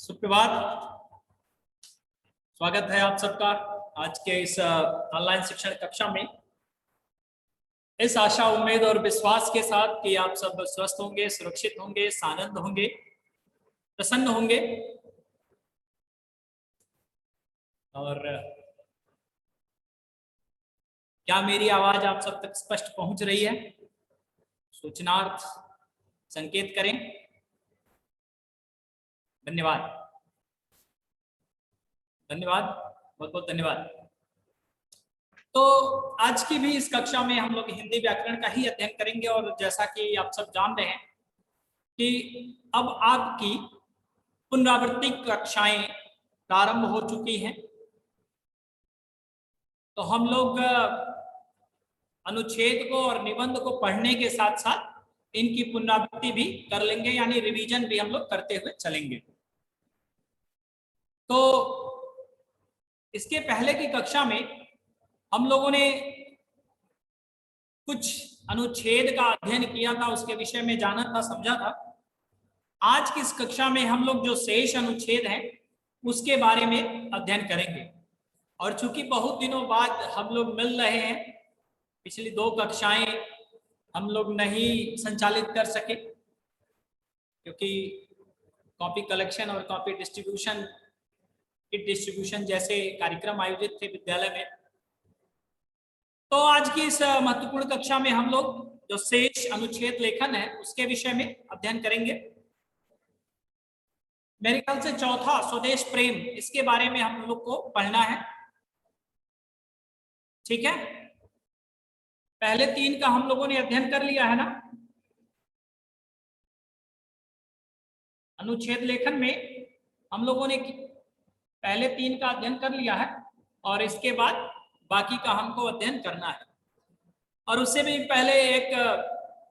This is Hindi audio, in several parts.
सुप्रभात। स्वागत है आप सबका आज के इस ऑनलाइन शिक्षण कक्षा में। इस आशा, उम्मीद और विश्वास के साथ कि आप सब स्वस्थ होंगे, सुरक्षित होंगे, सानंद होंगे, प्रसन्न होंगे। और क्या मेरी आवाज आप सब तक स्पष्ट पहुंच रही है? सूचनार्थ संकेत करें। धन्यवाद, धन्यवाद, बहुत बहुत धन्यवाद। तो आज की भी इस कक्षा में हम लोग हिंदी व्याकरण का ही अध्ययन करेंगे। और जैसा कि आप सब जान रहे हैं कि अब आपकी पुनरावृत्ति कक्षाएं प्रारंभ हो चुकी हैं, तो हम लोग अनुच्छेद को और निबंध को पढ़ने के साथ साथ इनकी पुनरावृत्ति भी कर लेंगे, यानी रिवीजन भी हम लोग करते हुए चलेंगे। तो इसके पहले की कक्षा में हम लोगों ने कुछ अनुच्छेद का अध्ययन किया था, उसके विषय में जाना था, समझा था। आज की इस कक्षा में हम लोग जो शेष अनुच्छेद हैं उसके बारे में अध्ययन करेंगे। और चूंकि बहुत दिनों बाद हम लोग मिल रहे हैं, पिछली 2 कक्षाएं हम लोग नहीं संचालित कर सके क्योंकि कॉपी कलेक्शन और कॉपी डिस्ट्रीब्यूशन, किट डिस्ट्रीब्यूशन जैसे कार्यक्रम आयोजित थे विद्यालय में। तो आज की इस महत्वपूर्ण कक्षा में हम लोग जो शेष अनुच्छेद लेखन है उसके विषय में अध्ययन करेंगे। मेरे ख्याल से चौथा स्वदेश प्रेम, इसके बारे में हम लोग को पढ़ना है। ठीक है, पहले 3 का हम लोगों ने अध्ययन कर लिया है ना। अनुच्छेद लेखन में हम लोगों ने पहले 3 का अध्ययन कर लिया है और इसके बाद बाकी का हमको अध्ययन करना है। और उससे भी पहले एक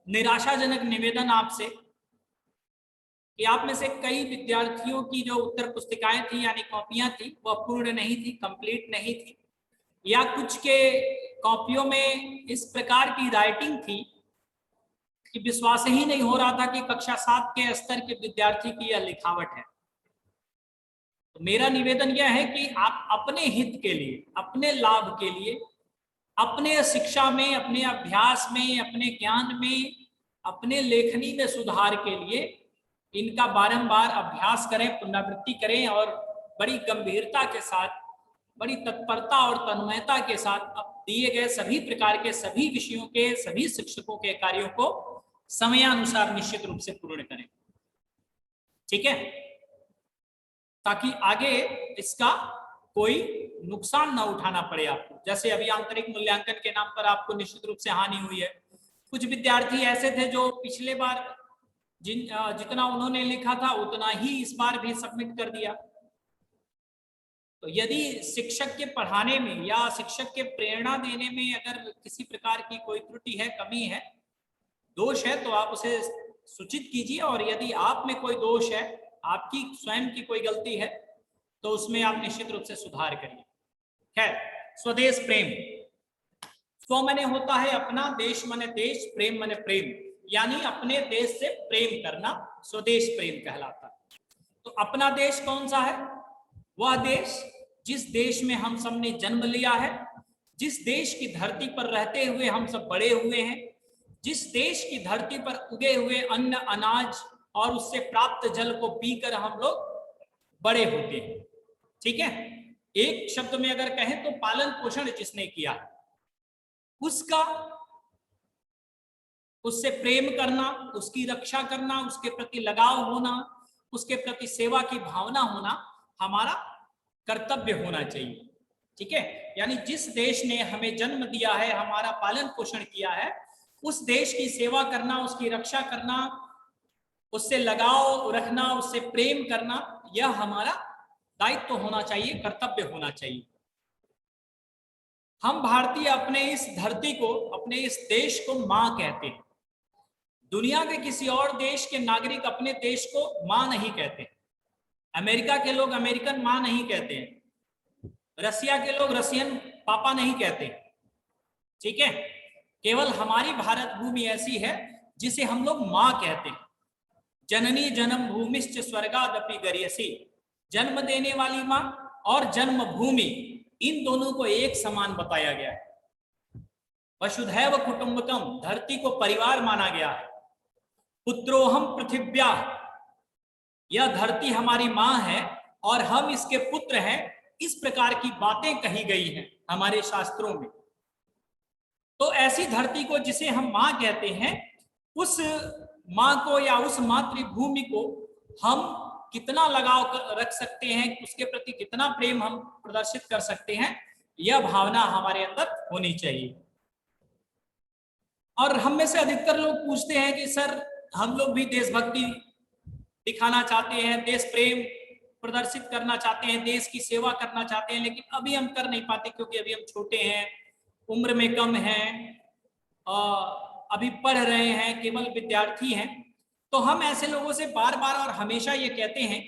निराशाजनक निवेदन आपसे कि आप में से कई विद्यार्थियों की जो उत्तर पुस्तिकाएं थी यानी कॉपियां थी वह पूर्ण नहीं थी, कंप्लीट नहीं थी, या कुछ के कॉपियों में इस प्रकार की राइटिंग थी कि विश्वास ही नहीं हो रहा था कि कक्षा 7 के स्तर के विद्यार्थी की यह लिखावट है। तो मेरा निवेदन यह है कि आप अपने हित के लिए, अपने लाभ के लिए, अपने शिक्षा में, अपने अभ्यास में, अपने ज्ञान में, अपने लेखनी में सुधार के लिए इनका बारंबार अभ्यास करें, पुनरावृत्ति करें और बड़ी गंभीरता के साथ, बड़ी तत्परता और तन्मयता के साथ अब दिए गए सभी प्रकार के सभी विषयों के सभी शिक्षकों के कार्यों को समयानुसार निश्चित रूप से पूर्ण करें। ठीक है, ताकि आगे इसका कोई नुकसान ना उठाना पड़े आपको। जैसे अभी आंतरिक मूल्यांकन के नाम पर आपको निश्चित रूप से हानि हुई है। कुछ विद्यार्थी ऐसे थे जो पिछले बार जितना उन्होंने लिखा था उतना ही इस बार भी सबमिट कर दिया। तो यदि शिक्षक के पढ़ाने में या शिक्षक के प्रेरणा देने में अगर किसी प्रकार की कोई त्रुटि है, कमी है, दोष है, तो आप उसे सूचित कीजिए। और यदि आप में कोई दोष है, आपकी स्वयं की कोई गलती है, तो उसमें आप निश्चित रूप से सुधार करिए। खैर, स्वदेश प्रेम, स्व माने होता है अपना, देश माने देश, प्रेम माने प्रेम, यानी अपने देश से प्रेम करना स्वदेश प्रेम कहलाता है। तो अपना देश कौन सा है? वह देश जिस देश में हम सब ने जन्म लिया है, जिस देश की धरती पर रहते हुए हम सब बड़े हुए हैं, जिस देश की धरती पर उगे हुए अन्न, अनाज और उससे प्राप्त जल को पीकर हम लोग बड़े होते हैं। ठीक है, एक शब्द में अगर कहें तो पालन पोषण जिसने किया उसका, उससे प्रेम करना, उसकी रक्षा करना, उसके प्रति लगाव होना, उसके प्रति सेवा की भावना होना हमारा कर्तव्य होना चाहिए। ठीक है, यानी जिस देश ने हमें जन्म दिया है, हमारा पालन पोषण किया है, उस देश की सेवा करना, उसकी रक्षा करना, उससे लगाव रखना, उससे प्रेम करना, यह हमारा दायित्व होना चाहिए, कर्तव्य होना चाहिए। हम भारतीय अपने इस धरती को, अपने इस देश को मां कहते हैं। दुनिया के किसी और देश के नागरिक अपने देश को मां नहीं कहते। अमेरिका के लोग अमेरिकन मां नहीं कहते हैं, रसिया के लोग रसियन पापा नहीं कहते। ठीक है, केवल हमारी भारत भूमि ऐसी है जिसे हम लोग मां कहते हैं। जननी जन्म भूमिश्च स्वर्गादपि गरियसी, जन्म देने वाली माँ और जन्मभूमि, इन दोनों को एक समान बताया गया है। वसुधैव कुटुंबकम, धरती को परिवार माना गया है। पुत्रोहम पृथिव्या, यह धरती हमारी माँ है और हम इसके पुत्र हैं। इस प्रकार की बातें कही गई हैं हमारे शास्त्रों में। तो ऐसी धरती को जिसे हम माँ कहते हैं, उस माँ को या उस मातृभूमि को हम कितना लगाव रख सकते हैं, उसके प्रति कितना प्रेम हम प्रदर्शित कर सकते हैं, यह भावना हमारे अंदर होनी चाहिए। और हम में से अधिकतर लोग पूछते हैं कि सर हम लोग भी देशभक्ति दिखाना चाहते हैं, देश प्रेम प्रदर्शित करना चाहते हैं, देश की सेवा करना चाहते हैं, लेकिन अभी हम कर नहीं पाते क्योंकि अभी हम छोटे हैं, उम्र में कम हैं, अभी पढ़ रहे हैं, केवल विद्यार्थी हैं। तो हम ऐसे लोगों से बार बार और हमेशा ये कहते हैं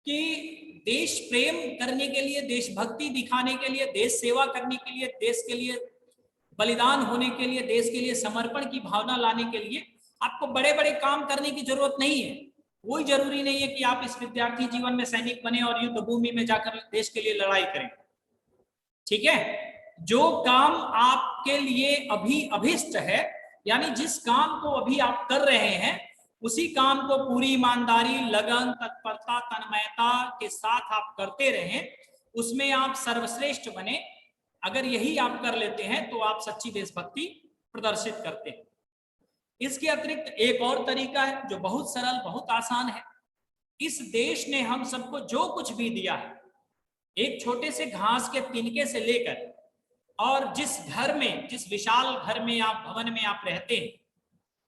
कि देश प्रेम करने के लिए, देशभक्ति दिखाने के लिए, देश सेवा करने के लिए, देश के लिए बलिदान होने के लिए, देश के लिए समर्पण की भावना लाने के लिए आपको बड़े बड़े काम करने की जरूरत नहीं है। कोई जरूरी नहीं है कि आप इस विद्यार्थी जीवन में सैनिक बने और युद्ध भूमि में जाकर देश के लिए लड़ाई करें। ठीक है, जो काम आपके लिए अभी अभिष्ट है, यानी जिस काम को अभी आप कर रहे हैं, उसी काम को पूरी ईमानदारी, लगन, तत्परता, तन्मयता के साथ आप करते रहें, उसमें आप सर्वश्रेष्ठ बने। अगर यही आप कर लेते हैं तो आप सच्ची देशभक्ति प्रदर्शित करते हैं। इसके अतिरिक्त एक और तरीका है जो बहुत सरल, बहुत आसान है। इस देश ने हम सबको जो कुछ भी दिया है, एक छोटे से घास के तिनके से लेकर, और जिस घर में, जिस विशाल घर में आप, भवन में आप रहते हैं,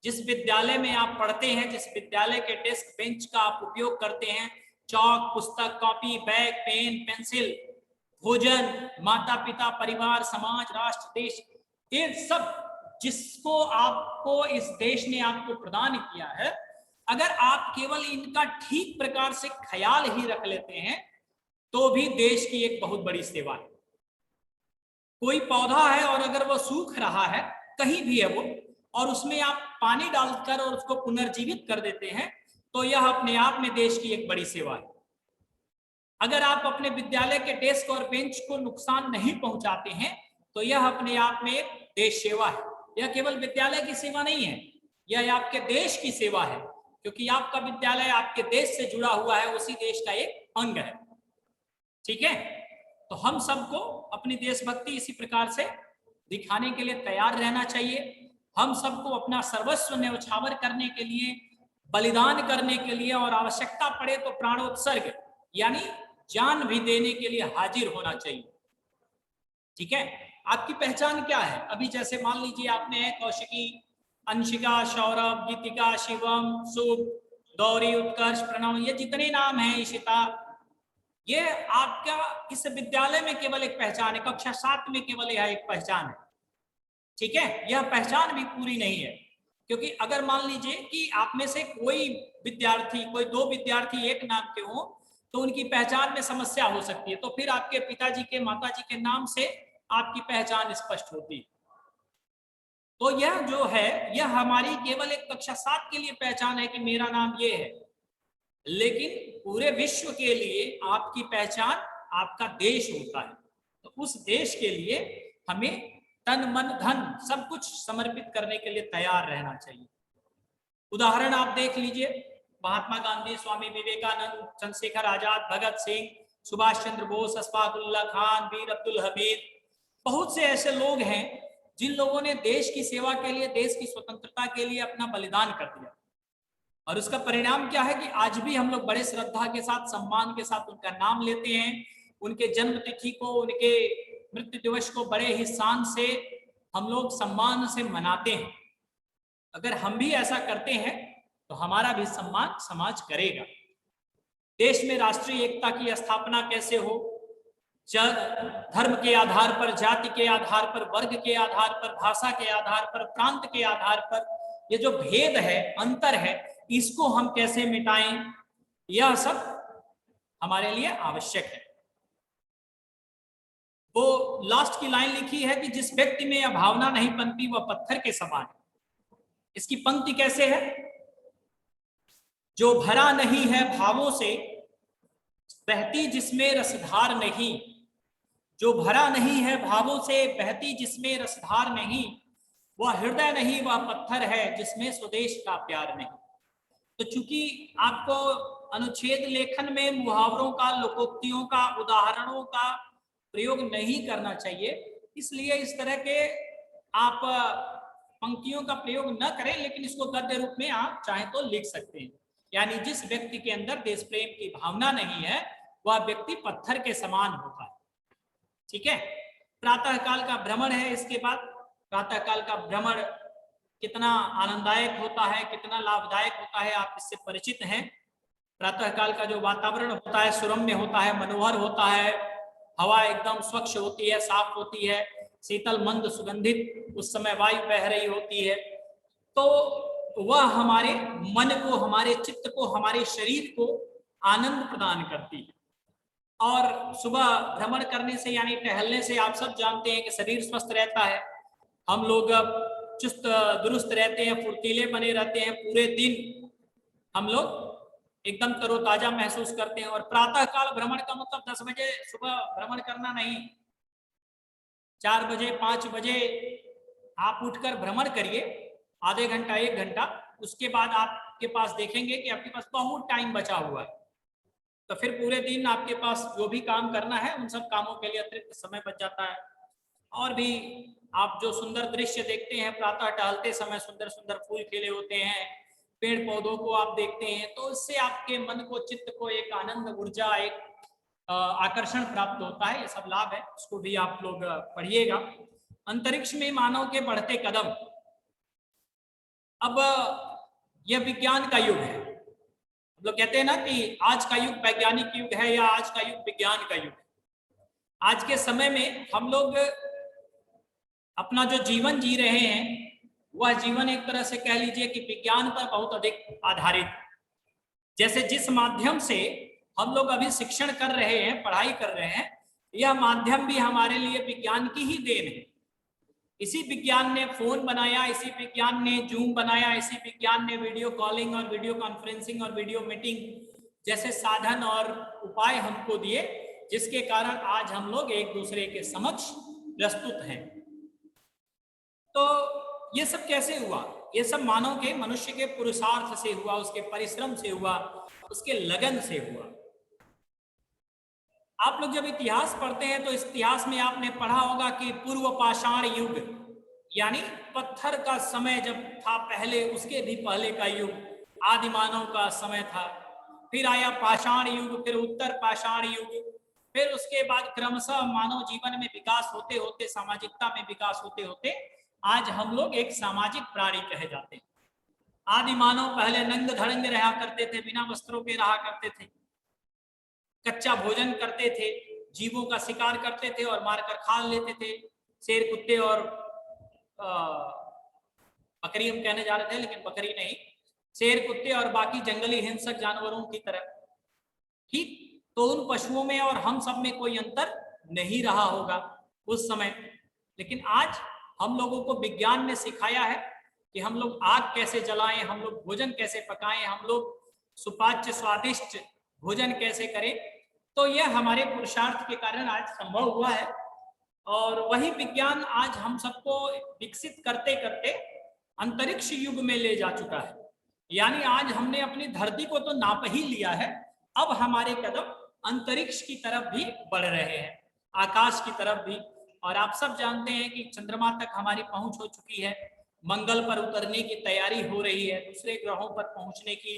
जिस विद्यालय में आप पढ़ते हैं, जिस विद्यालय के डेस्क बेंच का आप उपयोग करते हैं, चौक, पुस्तक, कॉपी, बैग, पेन, पेंसिल, भोजन, माता पिता, परिवार, समाज, राष्ट्र, देश, ये सब जिसको आपको इस देश ने आपको प्रदान किया है, अगर आप केवल इनका ठीक प्रकार से ख्याल ही रख लेते हैं तो भी देश की एक बहुत बड़ी सेवा है। कोई पौधा है और अगर वो सूख रहा है, कहीं भी है वो, और उसमें आप पानी डालकर और उसको पुनर्जीवित कर देते हैं, तो यह अपने आप में देश की एक बड़ी सेवा है। अगर आप अपने विद्यालय के डेस्क और बेंच को नुकसान नहीं पहुंचाते हैं, तो यह अपने आप में एक देश सेवा है। यह केवल विद्यालय की सेवा नहीं है, यह आपके देश की सेवा है, क्योंकि आपका विद्यालय आपके देश से जुड़ा हुआ है, उसी देश का एक अंग है। ठीक है, तो हम सबको अपनी देशभक्ति इसी प्रकार से दिखाने के लिए तैयार रहना चाहिए। हम सबको अपना सर्वस्व न्यौछावर करने के लिए, बलिदान करने के लिए, और आवश्यकता पड़े तो प्राणोत्सर्ग यानी जान भी देने के लिए हाजिर होना चाहिए। ठीक है, आपकी पहचान क्या है? अभी जैसे मान लीजिए आपने कौशिकी, अंशिका, सौरभ, गीतिका, शिवम, शुभ, गौरी, उत्कर्ष, प्रणव, ये जितने नाम हैं, इशिता, ये आपका इस विद्यालय में केवल एक पहचान है, कक्षा 7 में केवल यह एक पहचान है। ठीक है, यह पहचान भी पूरी नहीं है, क्योंकि अगर मान लीजिए कि आप में से कोई विद्यार्थी, कोई 2 विद्यार्थी एक नाम के हों, तो उनकी पहचान में समस्या हो सकती है। तो फिर आपके पिताजी के, माताजी के नाम से आपकी पहचान स्पष्ट होती है। तो यह जो है, यह हमारी केवल एक कक्षा 7 के लिए पहचान है कि मेरा नाम ये है, लेकिन पूरे विश्व के लिए आपकी पहचान आपका देश होता है। तो उस देश के लिए हमें तन, मन, धन सब कुछ समर्पित करने के लिए तैयार रहना चाहिए। उदाहरण आप देख लीजिए, महात्मा गांधी, स्वामी विवेकानंद, चंद्रशेखर आजाद, भगत सिंह, सुभाष चंद्र बोस, अशफाक उल्लाह खान, वीर अब्दुल हमीद, बहुत से ऐसे लोग हैं जिन लोगों ने देश की सेवा के लिए, देश की स्वतंत्रता के लिए अपना बलिदान कर दिया। और उसका परिणाम क्या है कि आज भी हम लोग बड़े श्रद्धा के साथ, सम्मान के साथ उनका नाम लेते हैं। उनके जन्म तिथि को, उनके मृत्यु दिवस को बड़े ही शान से हम लोग सम्मान से मनाते हैं। अगर हम भी ऐसा करते हैं तो हमारा भी सम्मान समाज करेगा। देश में राष्ट्रीय एकता की स्थापना कैसे हो? धर्म के आधार पर, जाति के आधार पर, वर्ग के आधार पर, भाषा के आधार पर, प्रांत के आधार पर, ये जो भेद है, अंतर है, इसको हम कैसे मिटाएं, यह सब हमारे लिए आवश्यक है। वो लास्ट की लाइन लिखी है कि जिस व्यक्ति में यह भावना नहीं पनपी वह पत्थर के समान है। इसकी पंक्ति कैसे है? जो भरा नहीं है भावों से, बहती जिसमें रसधार नहीं, जो भरा नहीं है भावों से, बहती जिसमें रसधार नहीं, वह हृदय नहीं, वह पत्थर है जिसमें स्वदेश का प्यार नहीं। तो चूंकि आपको अनुच्छेद लेखन में मुहावरों का, लोकोक्तियों का, उदाहरणों का प्रयोग नहीं करना चाहिए, इसलिए इस तरह के आप पंक्तियों का प्रयोग न करें, लेकिन इसको गद्य रूप में आप चाहें तो लिख सकते हैं। यानी जिस व्यक्ति के अंदर देश प्रेम की भावना नहीं है, वह व्यक्ति पत्थर के समान होता है। ठीक है। प्रातः काल का भ्रमण है। इसके बाद प्रातः काल का भ्रमण कितना आनंददायक होता है, कितना लाभदायक होता है, आप इससे परिचित हैं। प्रातः काल का जो वातावरण होता है सुरम्य होता है, मनोहर होता है, हवा एकदम स्वच्छ होती है, साफ होती है, शीतल मंद सुगंधित उस समय वायु बह रही होती है। तो वह हमारे मन को, हमारे चित्त को, हमारे शरीर को आनंद प्रदान करती है। और सुबह भ्रमण करने से यानी टहलने से आप सब जानते हैं कि शरीर स्वस्थ रहता है, हम लोग चुस्त दुरुस्त रहते हैं, फुर्तीले बने रहते हैं, पूरे दिन हम लोग एकदम तरोताजा महसूस करते हैं। और प्रातः काल भ्रमण का मतलब 10 बजे सुबह भ्रमण करना नहीं, 4 बजे 5 बजे आप उठकर भ्रमण करिए, आधे घंटा 1 घंटा, उसके बाद आपके पास देखेंगे कि आपके पास बहुत टाइम बचा हुआ है। तो फिर पूरे दिन आपके पास जो भी काम करना है उन सब कामों के लिए अतिरिक्त समय बच जाता है। और भी आप जो सुंदर दृश्य देखते हैं प्रातः टहलते समय, सुंदर सुंदर फूल खिले होते हैं, पेड़ पौधों को आप देखते हैं, तो इससे आपके मन को, चित्त को एक आनंद, ऊर्जा, एक आकर्षण प्राप्त होता है। ये सब लाभ है, इसको भी आप लोग पढ़िएगा। अंतरिक्ष में मानव के बढ़ते कदम। अब यह विज्ञान का युग है। हम लोग कहते हैं ना कि आज का युग वैज्ञानिक युग है या आज का युग विज्ञान का युग है। आज के समय में हम लोग अपना जो जीवन जी रहे हैं, वह जीवन एक तरह से कह लीजिए कि विज्ञान पर बहुत अधिक आधारित। जैसे जिस माध्यम से हम लोग अभी शिक्षण कर रहे हैं, पढ़ाई कर रहे हैं, यह माध्यम भी हमारे लिए विज्ञान की ही देन है। इसी विज्ञान ने फोन बनाया, इसी विज्ञान ने जूम बनाया, इसी विज्ञान ने वीडियो कॉलिंग और वीडियो कॉन्फ्रेंसिंग और वीडियो मीटिंग जैसे साधन और उपाय हमको दिए, जिसके कारण आज हम लोग एक दूसरे के समक्ष प्रस्तुत हैं। तो ये सब कैसे हुआ? ये सब मानव के, मनुष्य के पुरुषार्थ से हुआ, उसके परिश्रम से हुआ, उसके लगन से हुआ। आप लोग जब इतिहास पढ़ते हैं तो इस इतिहास में आपने पढ़ा होगा कि पूर्व पाषाण युग यानी पत्थर का समय जब था पहले, उसके भी पहले का युग आदि मानव का समय था। फिर आया पाषाण युग, फिर उत्तर पाषाण युग, फिर उसके बाद क्रमशः मानव जीवन में विकास होते होते, सामाजिकता में विकास होते होते आज हम लोग एक सामाजिक प्राणी कहे जाते हैं। आदि मानव पहले नंग धड़ंग रहा करते थे, बिना वस्त्रों के रहा करते थे, कच्चा भोजन करते थे, जीवों का शिकार करते थे और मारकर खा लेते थे। शेर, कुत्ते और बकरी हम कहने जा रहे थे, लेकिन बकरी नहीं, शेर, कुत्ते और बाकी जंगली हिंसक जानवरों की तरह। ठीक, तो उन पशुओं में और हम सब में कोई अंतर नहीं रहा होगा उस समय। लेकिन आज हम लोगों को विज्ञान ने सिखाया है कि हम लोग आग कैसे जलाएं, हम लोग भोजन कैसे पकाएं, हम लोग सुपाच्य स्वादिष्ट भोजन कैसे करें। तो यह हमारे पुरुषार्थ के कारण आज संभव हुआ है। और वही विज्ञान आज हम सबको विकसित करते करते अंतरिक्ष युग में ले जा चुका है। यानी आज हमने अपनी धरती को तो नाप ही लिया है, अब हमारे कदम अंतरिक्ष की तरफ भी बढ़ रहे हैं, आकाश की तरफ भी। और आप सब जानते हैं कि चंद्रमा तक हमारी पहुंच हो चुकी है, मंगल पर उतरने की तैयारी हो रही है, दूसरे ग्रहों पर पहुंचने की,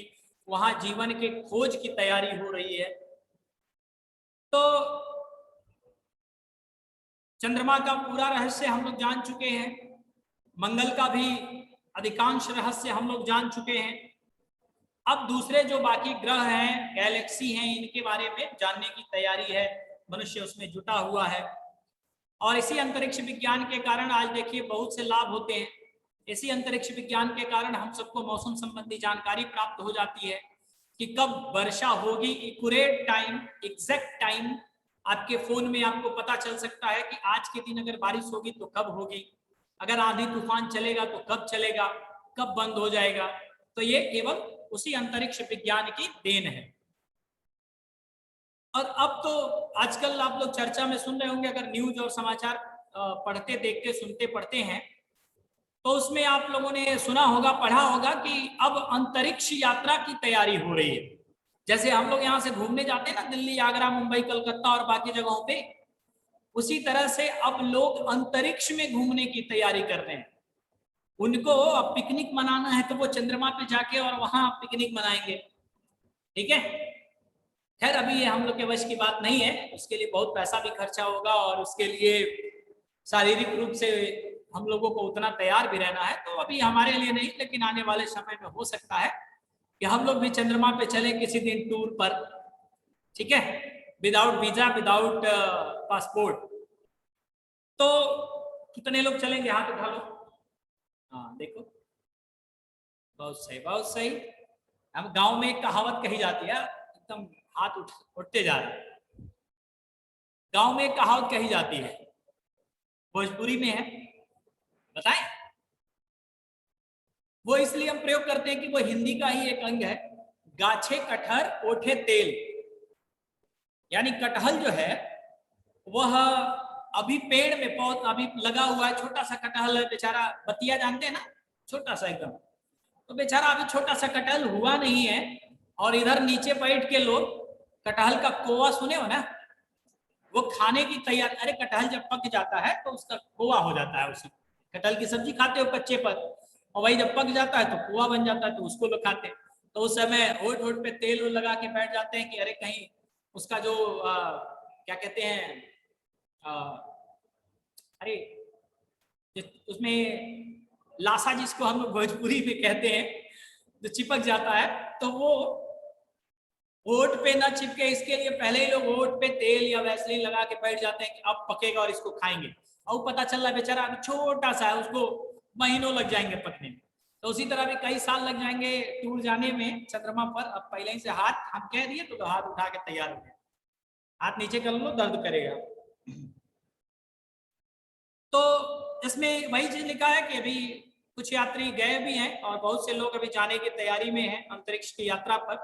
वहां जीवन के खोज की तैयारी हो रही है। तो चंद्रमा का पूरा रहस्य हम लोग जान चुके हैं, मंगल का भी अधिकांश रहस्य हम लोग जान चुके हैं। अब दूसरे जो बाकी ग्रह हैं, गैलेक्सी हैं, इनके बारे में जानने की तैयारी है, मनुष्य उसमें जुटा हुआ है। और इसी अंतरिक्ष विज्ञान के कारण आज देखिए बहुत से लाभ होते हैं। इसी अंतरिक्ष विज्ञान के कारण हम सबको मौसम संबंधी जानकारी प्राप्त हो जाती है कि कब वर्षा होगी, एक्यूरेट टाइम, एग्जैक्ट टाइम आपके फोन में आपको पता चल सकता है कि आज के दिन अगर बारिश होगी तो कब होगी, अगर आंधी तूफान चलेगा तो कब चलेगा, कब बंद हो जाएगा। तो ये केवल उसी अंतरिक्ष विज्ञान की देन है। और अब तो आजकल आप लोग चर्चा में सुन रहे होंगे, अगर न्यूज और समाचार पढ़ते, देखते, सुनते, पढ़ते हैं, तो उसमें आप लोगों ने सुना होगा, पढ़ा होगा कि अब अंतरिक्ष यात्रा की तैयारी हो रही है। जैसे हम लोग यहाँ से घूमने जाते हैं ना, दिल्ली, आगरा, मुंबई, कलकत्ता और बाकी जगहों पे, उसी तरह से अब लोग अंतरिक्ष में घूमने की तैयारी कर रहे हैं। उनको अब पिकनिक मनाना है तो वो चंद्रमा पे जाके और वहां पिकनिक मनाएंगे। ठीक है, खैर अभी ये हम लोग के वश की बात नहीं है, उसके लिए बहुत पैसा भी खर्चा होगा और उसके लिए शारीरिक रूप से हम लोगों को उतना तैयार भी रहना है, तो अभी हमारे लिए नहीं, लेकिन आने वाले समय में हो सकता है कि हम लोग भी चंद्रमा पे चले किसी दिन टूर पर। ठीक है, विदाउट वीजा, विदाउट पासपोर्ट। तो कितने लोग चलेंगे, हाथ उठा लो। हाँ देखो, बहुत सही, बहुत सही। हम गांव में एक कहावत कही जाती है, एकदम हाथ उठते जा रहे हैं। गांव में एक कहावत कही जाती है, भोजपुरी में है, बताएं। वो इसलिए हम प्रयोग करते हैं कि वो हिंदी का ही एक अंग है, गाछे कटहर ओठे तेल। यानी कटहल जो है वह अभी पेड़ में अभी लगा हुआ है, छोटा सा कटहल है बेचारा, बतिया जानते हैं ना, छोटा सा एकदम, तो बेचारा अभी छोटा सा कटहल हुआ नहीं है। और इधर नीचे बैठ के लोग कटहल का कोवा सुने हो ना, वो खाने की तैयारी। अरे कटहल जब पक जाता है तो उसका कोवा हो जाता है, उसी कटहल की सब्जी खाते हो कच्चे पर, और वही जब पक जाता है तो कोवा बन जाता है, तो उसको लोग खाते हैं। तो उस समय होठ होठ पे तेल लगा के बैठ जाते हैं कि अरे कहीं उसका जो क्या कहते हैं, अरे उसमें लाशा जिसको हम लोग भोजपुरी में कहते हैं, जो चिपक जाता है, तो वो होठ पे ना चिपके इसके लिए पहले ही लोग होठ पे तेल या वैसलीन लगा के बैठ जाते हैं कि अब पकेगा और इसको खाएंगे। और पता चल रहा है बेचारा अभी छोटा सा है, उसको महीनों लग जाएंगे पकने में। तो उसी तरह भी कई साल लग जाएंगे टूर जाने में चंद्रमा पर। अब पहले ही से हाथ हम कह दिए तो हाथ उठा के तैयार हो गए, हाथ नीचे कर लो, दर्द करेगा। तो इसमें वही चीज लिखा है कि अभी कुछ यात्री गए भी हैं और बहुत से लोग अभी जाने की तैयारी में हैं अंतरिक्ष की यात्रा पर,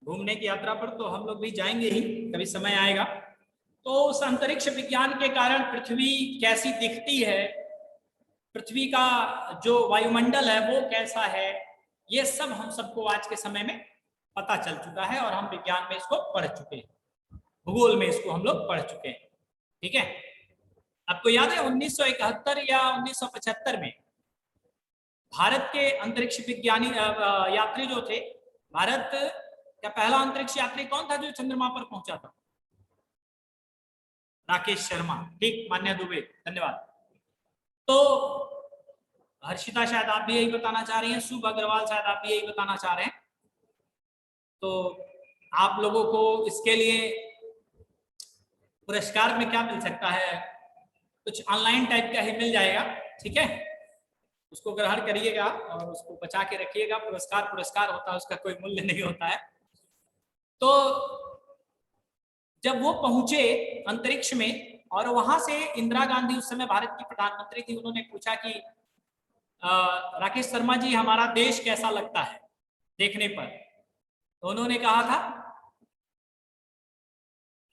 घूमने की यात्रा पर। तो हम लोग भी जाएंगे ही, कभी समय आएगा। तो उस अंतरिक्ष विज्ञान के कारण पृथ्वी कैसी दिखती है, पृथ्वी का जो वायुमंडल है वो कैसा है, ये सब हम सबको आज के समय में पता चल चुका है और हम विज्ञान में इसको पढ़ चुके हैं, भूगोल में इसको हम लोग पढ़ चुके हैं। ठीक है, आपको याद है 1971 या 1975 में भारत के अंतरिक्ष विज्ञानी यात्री जो थे, भारत का पहला अंतरिक्ष यात्री कौन था जो चंद्रमा पर पहुंचा था? राकेश शर्मा। ठीक, मान्या दुबे, धन्यवाद। तो हर्षिता शायद आप भी यही बताना चाह रही हैं, शुभ अग्रवाल शायद आप भी यही बताना चाह रहे हैं। तो आप लोगों को इसके लिए पुरस्कार में क्या मिल सकता है, कुछ ऑनलाइन टाइप का ही मिल जाएगा। ठीक है, उसको ग्रहण करिएगा और उसको बचा के रखिएगा। पुरस्कार होता है, उसका कोई मूल्य नहीं होता है। तो जब वो पहुंचे अंतरिक्ष में और वहां से इंदिरा गांधी उस समय भारत की प्रधानमंत्री थी, उन्होंने पूछा कि राकेश शर्मा जी हमारा देश कैसा लगता है देखने पर? तो उन्होंने कहा था,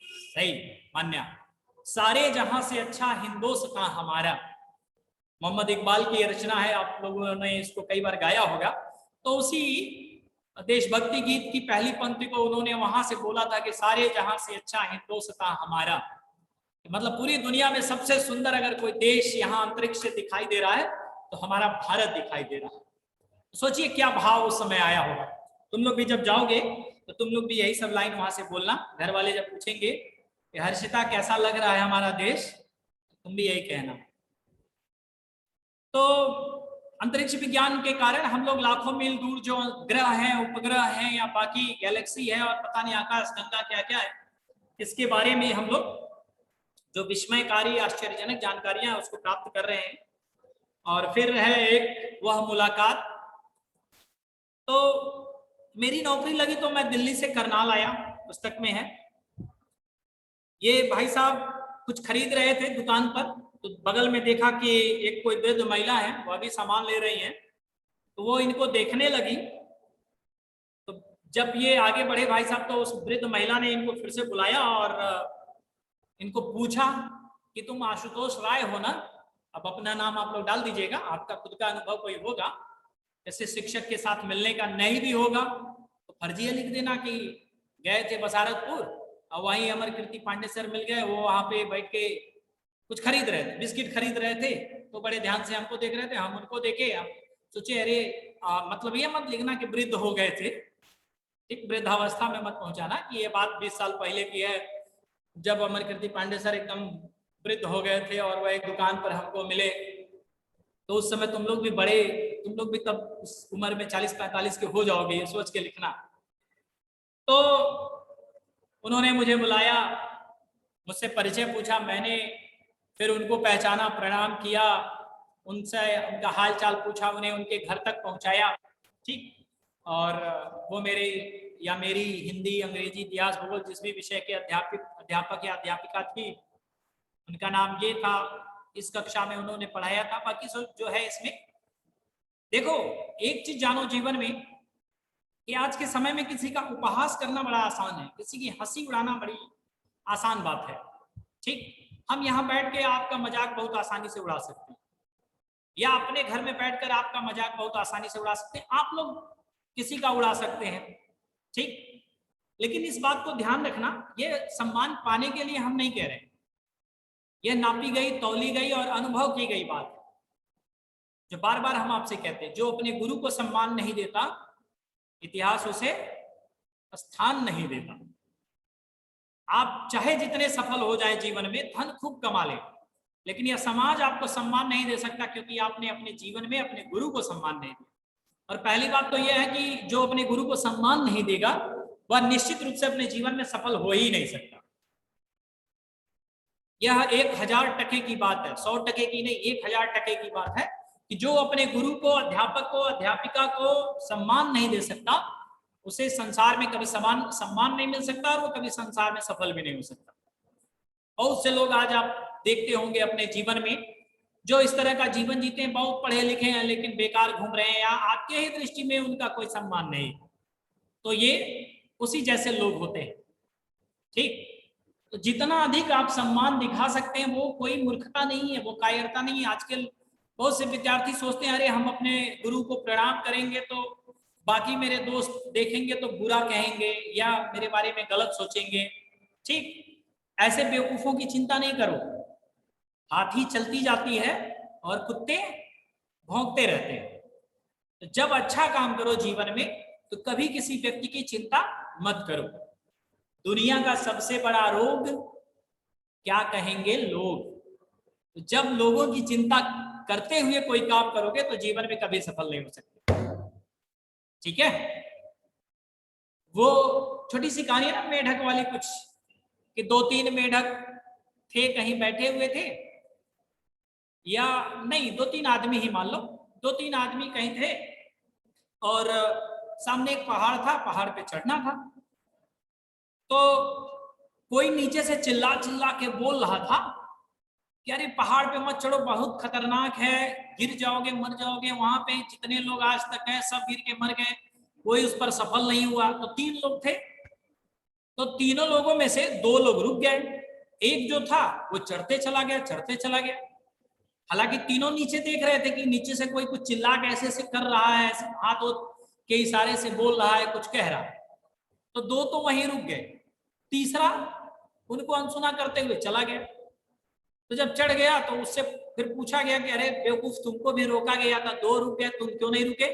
सही मान्या, सारे जहां से अच्छा हिंदुस्तान हमारा। मोहम्मद इकबाल की रचना है, आप लोगों ने इसको कई बार गाया होगा। तो उसी देशभक्ति गीत की पहली पंक्ति को उन्होंने वहां से बोला था कि सारे जहां से अच्छा हिंदुस्तान हमारा। मतलब पूरी दुनिया में सबसे सुंदर अगर कोई देश यहाँ अंतरिक्ष से दिखाई दे रहा है तो हमारा भारत दिखाई दे रहा है। सोचिए क्या भाव उस समय आया होगा। तुम लोग भी जब जाओगे तो तुम लोग भी यही सब लाइन वहां से बोलना। घर वाले जब पूछेंगे कि हर्षिता कैसा लग रहा है हमारा देश, तुम भी यही कहना। तो अंतरिक्ष विज्ञान के कारण हम लोग लाखों मील दूर जो ग्रह हैं, उपग्रह हैं या बाकी गैलेक्सी है और पता नहीं आकाश गंगा क्या क्या है, इसके बारे में हम लोग जो विस्मयकारी आश्चर्यजनक जानकारियां उसको प्राप्त कर रहे हैं। और फिर है एक वह मुलाकात। तो मेरी नौकरी लगी तो मैं दिल्ली से करनाल आया, पुस्तक में है। ये भाई साहब कुछ खरीद रहे थे दुकान पर, तो बगल में देखा कि एक कोई वृद्ध महिला है, वह भी सामान ले रही हैं। तो वो इनको देखने लगी। तो जब ये आगे बढ़े भाई साहब, तो उस वृद्ध महिला ने इनको फिर से बुलाया और इनको पूछा कि तुम आशुतोष राय हो ना? अब अपना नाम आप लोग डाल दीजिएगा, आपका खुद का अनुभव कोई होगा, जैसे शिक्षक के साथ मिलने का नहीं भी होगा तो फर्जिया लिख देना कि गए थे बसारतपुर और वहीं अमर कीर्ति पांडे सर मिल गए, वो वहां पे बैठ के कुछ खरीद रहे थे, बिस्किट खरीद रहे थे, तो बड़े ध्यान से हमको देख रहे थे, हम उनको देखे, हम सोचे अरे मतलब ये मत लिखना कि वृद्ध हो गए थे, ठीक, वृद्धावस्था में मत पहुंचाना कि ये बात 20 साल पहले की है, जब अमर कीर्ति पांडे सर एकदम वृद्ध हो गए थे और वह एक दुकान पर हमको मिले, तो उस समय तुम लोग भी बड़े, तुम लोग भी तब उस उम्र में 40-45 के हो जाओगे, ये सोच के लिखना। तो उन्होंने मुझे बुलाया, मुझसे परिचय पूछा, मैंने फिर उनको पहचाना, प्रणाम किया, उनसे उनका हाल चाल पूछा, उन्हें उनके घर तक पहुंचाया, ठीक। और वो मेरे या मेरी हिंदी, अंग्रेजी, इतिहास, भूगोल जिस भी विषय के अध्यापक या अध्यापिका थी, उनका नाम ये था, इस कक्षा में उन्होंने पढ़ाया था। बाकी जो है इसमें देखो, एक चीज जानो जीवन में कि आज के समय में किसी का उपहास करना बड़ा आसान है, किसी की हंसी उड़ाना बड़ी आसान बात है, ठीक। हम यहाँ बैठ के आपका मजाक बहुत आसानी से उड़ा सकते हैं, या अपने घर में बैठकर आपका मजाक बहुत आसानी से उड़ा सकते हैं, आप लोग किसी का उड़ा सकते हैं, ठीक। लेकिन इस बात को ध्यान रखना, ये सम्मान पाने के लिए हम नहीं कह रहे, यह नापी गई, तौली गई और अनुभव की गई बात है। जो बार बार हम आपसे कहते हैं, जो अपने गुरु को सम्मान नहीं देता, इतिहास उसे स्थान नहीं देता। आप चाहे जितने सफल हो जाए जीवन में, धन खूब कमा ले, लेकिन यह समाज आपको सम्मान नहीं दे सकता, क्योंकि आपने अपने जीवन में अपने गुरु को सम्मान नहीं दिया। और पहली बात तो यह है कि जो अपने गुरु को सम्मान नहीं देगा, वह निश्चित रूप से अपने जीवन में सफल हो ही नहीं सकता। यह 1000% की बात है, 100% की नहीं, 1000% की बात है कि जो अपने गुरु को, अध्यापक को, अध्यापिका को सम्मान नहीं दे सकता, उसे संसार में कभी सम्मान नहीं मिल सकता और वो कभी संसार में सफल भी नहीं हो सकता। बहुत से लोग आज आप देखते होंगे अपने जीवन में जो इस तरह का जीवन जीते हैं, बहुत पढ़े लिखे हैं लेकिन बेकार घूम रहे हैं, या आपके ही दृष्टि में उनका कोई सम्मान नहीं, तो ये उसी जैसे लोग होते हैं, ठीक। तो जितना अधिक आप सम्मान दिखा सकते हैं, वो कोई मूर्खता नहीं है, वो कायरता नहीं है। आजकल बहुत से विद्यार्थी सोचते हैं अरे हम अपने गुरु को प्रणाम करेंगे तो बाकी मेरे दोस्त देखेंगे तो बुरा कहेंगे या मेरे बारे में गलत सोचेंगे, ठीक। ऐसे बेवकूफों की चिंता नहीं करो, हाथी चलती जाती है और कुत्ते भौंकते रहते हैं। तो जब अच्छा काम करो जीवन में, तो कभी किसी व्यक्ति की चिंता मत करो। दुनिया का सबसे बड़ा रोग क्या कहेंगे लोग, तो जब लोगों की चिंता करते हुए कोई काम करोगे तो जीवन में कभी सफल नहीं हो सकते, ठीक है। वो छोटी सी कहानी है ना मेढक वाली, कुछ कि 2-3 मेढक थे, कहीं बैठे हुए थे, या नहीं 2-3 आदमी ही मान लो, 2-3 आदमी कहीं थे और सामने एक पहाड़ था, पहाड़ पे चढ़ना था, तो कोई नीचे से चिल्ला चिल्ला के बोल रहा था कि अरे पहाड़ पे मत चढ़ो, बहुत खतरनाक है, गिर जाओगे, मर जाओगे, वहां पे जितने लोग आज तक हैं सब गिर के मर गए, कोई उस पर सफल नहीं हुआ। तो 3 लोग थे, तो तीनों लोगों में से 2 लोग रुक गए, एक जो था वो चढ़ते चला गया, चढ़ते चला गया। हालांकि तीनों नीचे देख रहे थे कि नीचे से कोई कुछ चिल्ला के ऐसे ऐसे कर रहा है, हाथ के इशारे से बोल रहा है, कुछ कह रहा है, तो 2 तो वहीं रुक गए, तीसरा उनको अनसुना करते हुए चला गया। तो जब चढ़ गया तो उससे फिर पूछा गया कि अरे बेवकूफ, तुमको भी रोका गया था, 2 रुक गए, तुम क्यों नहीं रुके?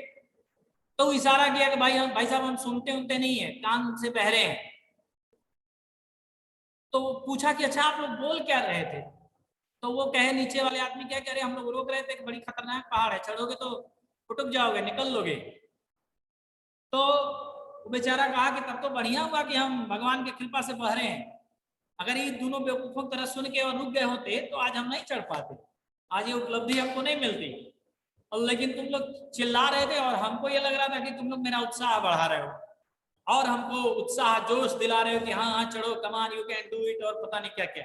तो इशारा किया कि भाई साहब हम सुनते उनते नहीं है, कान से बहरे हैं। तो पूछा कि अच्छा आप लोग बोल क्या रहे थे? तो वो कहे, नीचे वाले आदमी क्या कह रहे, हम लोग रोक रहे थे कि बड़ी खतरनाक पहाड़ है, चढ़ोगे तो फुटक जाओगे, निकल लोगे। तो बेचारा कहा कि तब तो बढ़िया हुआ कि हम भगवान की कृपा से बह रहे हैं, अगर ये दोनों बेवकूफों की तरह सुन के और रुक गए होते तो आज हम नहीं चढ़ पाते, आज ये उपलब्धि हमको नहीं मिलती। और लेकिन तुम लोग चिल्ला रहे थे और हमको ये लग रहा था कि तुम लोग मेरा उत्साह बढ़ा रहे हो और हमको उत्साह जोश दिला रहे हो कि हाँ हाँ चढ़ो, कमान, यू कैन डू इट, और पता नहीं क्या क्या।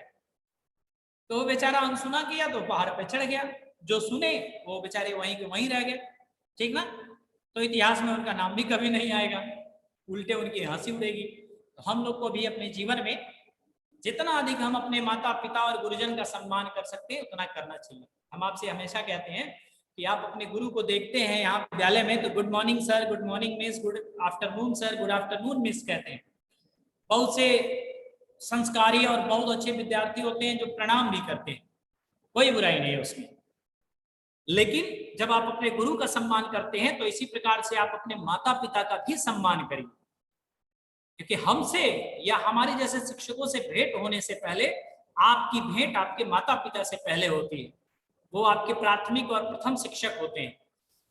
तो बेचारा अनसुना किया तो पहाड़ पे चढ़ गया, जो सुने वो बेचारे वहीं के वहीं रह गए, ठीक ना। तो इतिहास में उनका नाम भी कभी नहीं आएगा। उल्टे उनकी हंसी उड़ेगी। तो हम लोग को भी अपने जीवन में जितना अधिक हम अपने माता पिता और गुरुजन का सम्मान कर सकते हैं उतना करना चाहिए। हम आपसे हमेशा कहते हैं कि आप अपने गुरु को देखते हैं यहाँ विद्यालय में तो good morning sir, good morning miss, good afternoon sir, good afternoon miss कहते हैं। बहुत से संस्कारी और बहुत अच्छे विद्यार्थी होते हैं जो प्रणाम भी करते हैं, कोई बुराई नहीं है उसमें। लेकिन जब आप अपने गुरु का सम्मान करते हैं तो इसी प्रकार से आप अपने माता पिता का भी सम्मान करिए, क्योंकि हमसे या हमारे जैसे शिक्षकों से भेंट होने से पहले आपकी भेंट आपके माता पिता से पहले होती है। वो आपके प्राथमिक और प्रथम शिक्षक होते हैं,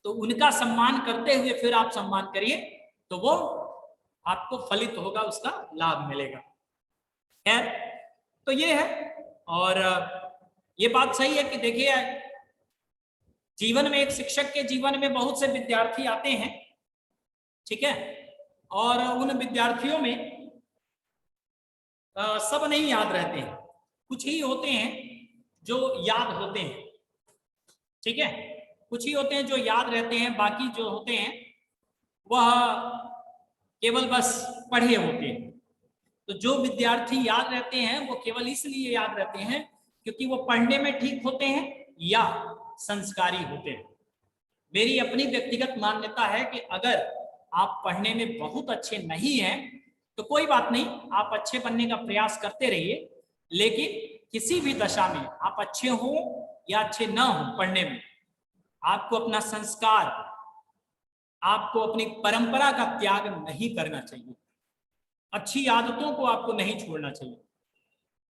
तो उनका सम्मान करते हुए फिर आप सम्मान करिए, तो वो आपको फलित होगा, उसका लाभ मिलेगा। खैर, तो ये है। और ये बात सही है कि देखिए जीवन में एक शिक्षक के जीवन में बहुत से विद्यार्थी आते हैं, ठीक है, और उन विद्यार्थियों में सब नहीं याद रहते हैं, कुछ ही होते हैं जो याद होते हैं, ठीक है, कुछ ही होते हैं जो याद रहते हैं, बाकी जो होते हैं वह केवल बस पढ़े होते हैं। तो जो विद्यार्थी याद रहते हैं वो केवल इसलिए याद रहते हैं क्योंकि वो पढ़ने में ठीक होते हैं या संस्कारी होते हैं। मेरी अपनी व्यक्तिगत मान्यता है कि अगर आप पढ़ने में बहुत अच्छे नहीं हैं तो कोई बात नहीं, आप अच्छे बनने का प्रयास करते रहिए, लेकिन किसी भी दशा में आप अच्छे हो या अच्छे ना हो पढ़ने में, आपको अपना संस्कार, आपको अपनी परंपरा का त्याग नहीं करना चाहिए, अच्छी आदतों को आपको नहीं छोड़ना चाहिए,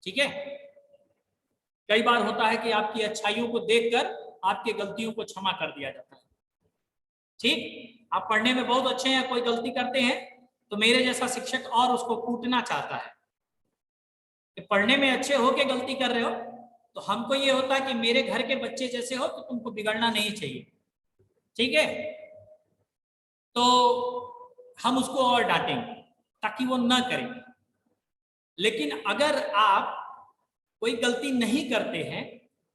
ठीक है। कई बार होता है कि आपकी अच्छाइयों को देखकर आपकी गलतियों को क्षमा कर दिया जाता है, ठीक। आप पढ़ने में बहुत अच्छे हैं, कोई गलती करते हैं तो मेरे जैसा शिक्षक और उसको कूटना चाहता है कि पढ़ने में अच्छे हो के गलती कर रहे हो, तो हमको ये होता है कि मेरे घर के बच्चे जैसे हो तो तुमको बिगड़ना नहीं चाहिए, ठीक है। तो हम उसको और डांटेंगे ताकि वो ना करे। लेकिन अगर आप कोई गलती नहीं करते हैं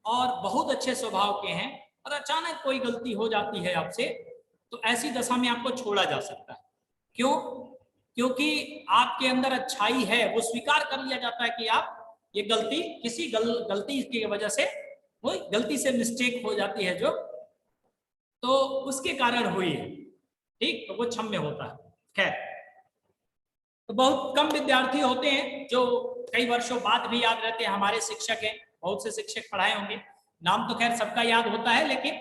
और बहुत अच्छे स्वभाव के हैं और अचानक कोई गलती हो जाती है आपसे, तो ऐसी दशा में आपको छोड़ा जा सकता है। क्यों? क्योंकि आपके अंदर अच्छाई है, वो स्वीकार कर लिया जाता है कि आप ये गलती किसी गलती की वजह से, वो गलती से मिस्टेक हो जाती है जो, तो उसके कारण हुई है, ठीक, तो वो क्षम्य होता है। खैर, तो बहुत कम विद्यार्थी होते हैं जो कई वर्षों बाद भी याद रहते हैं। हमारे शिक्षक हैं, बहुत से शिक्षक पढ़ाए होंगे, नाम तो खैर सबका याद होता है, लेकिन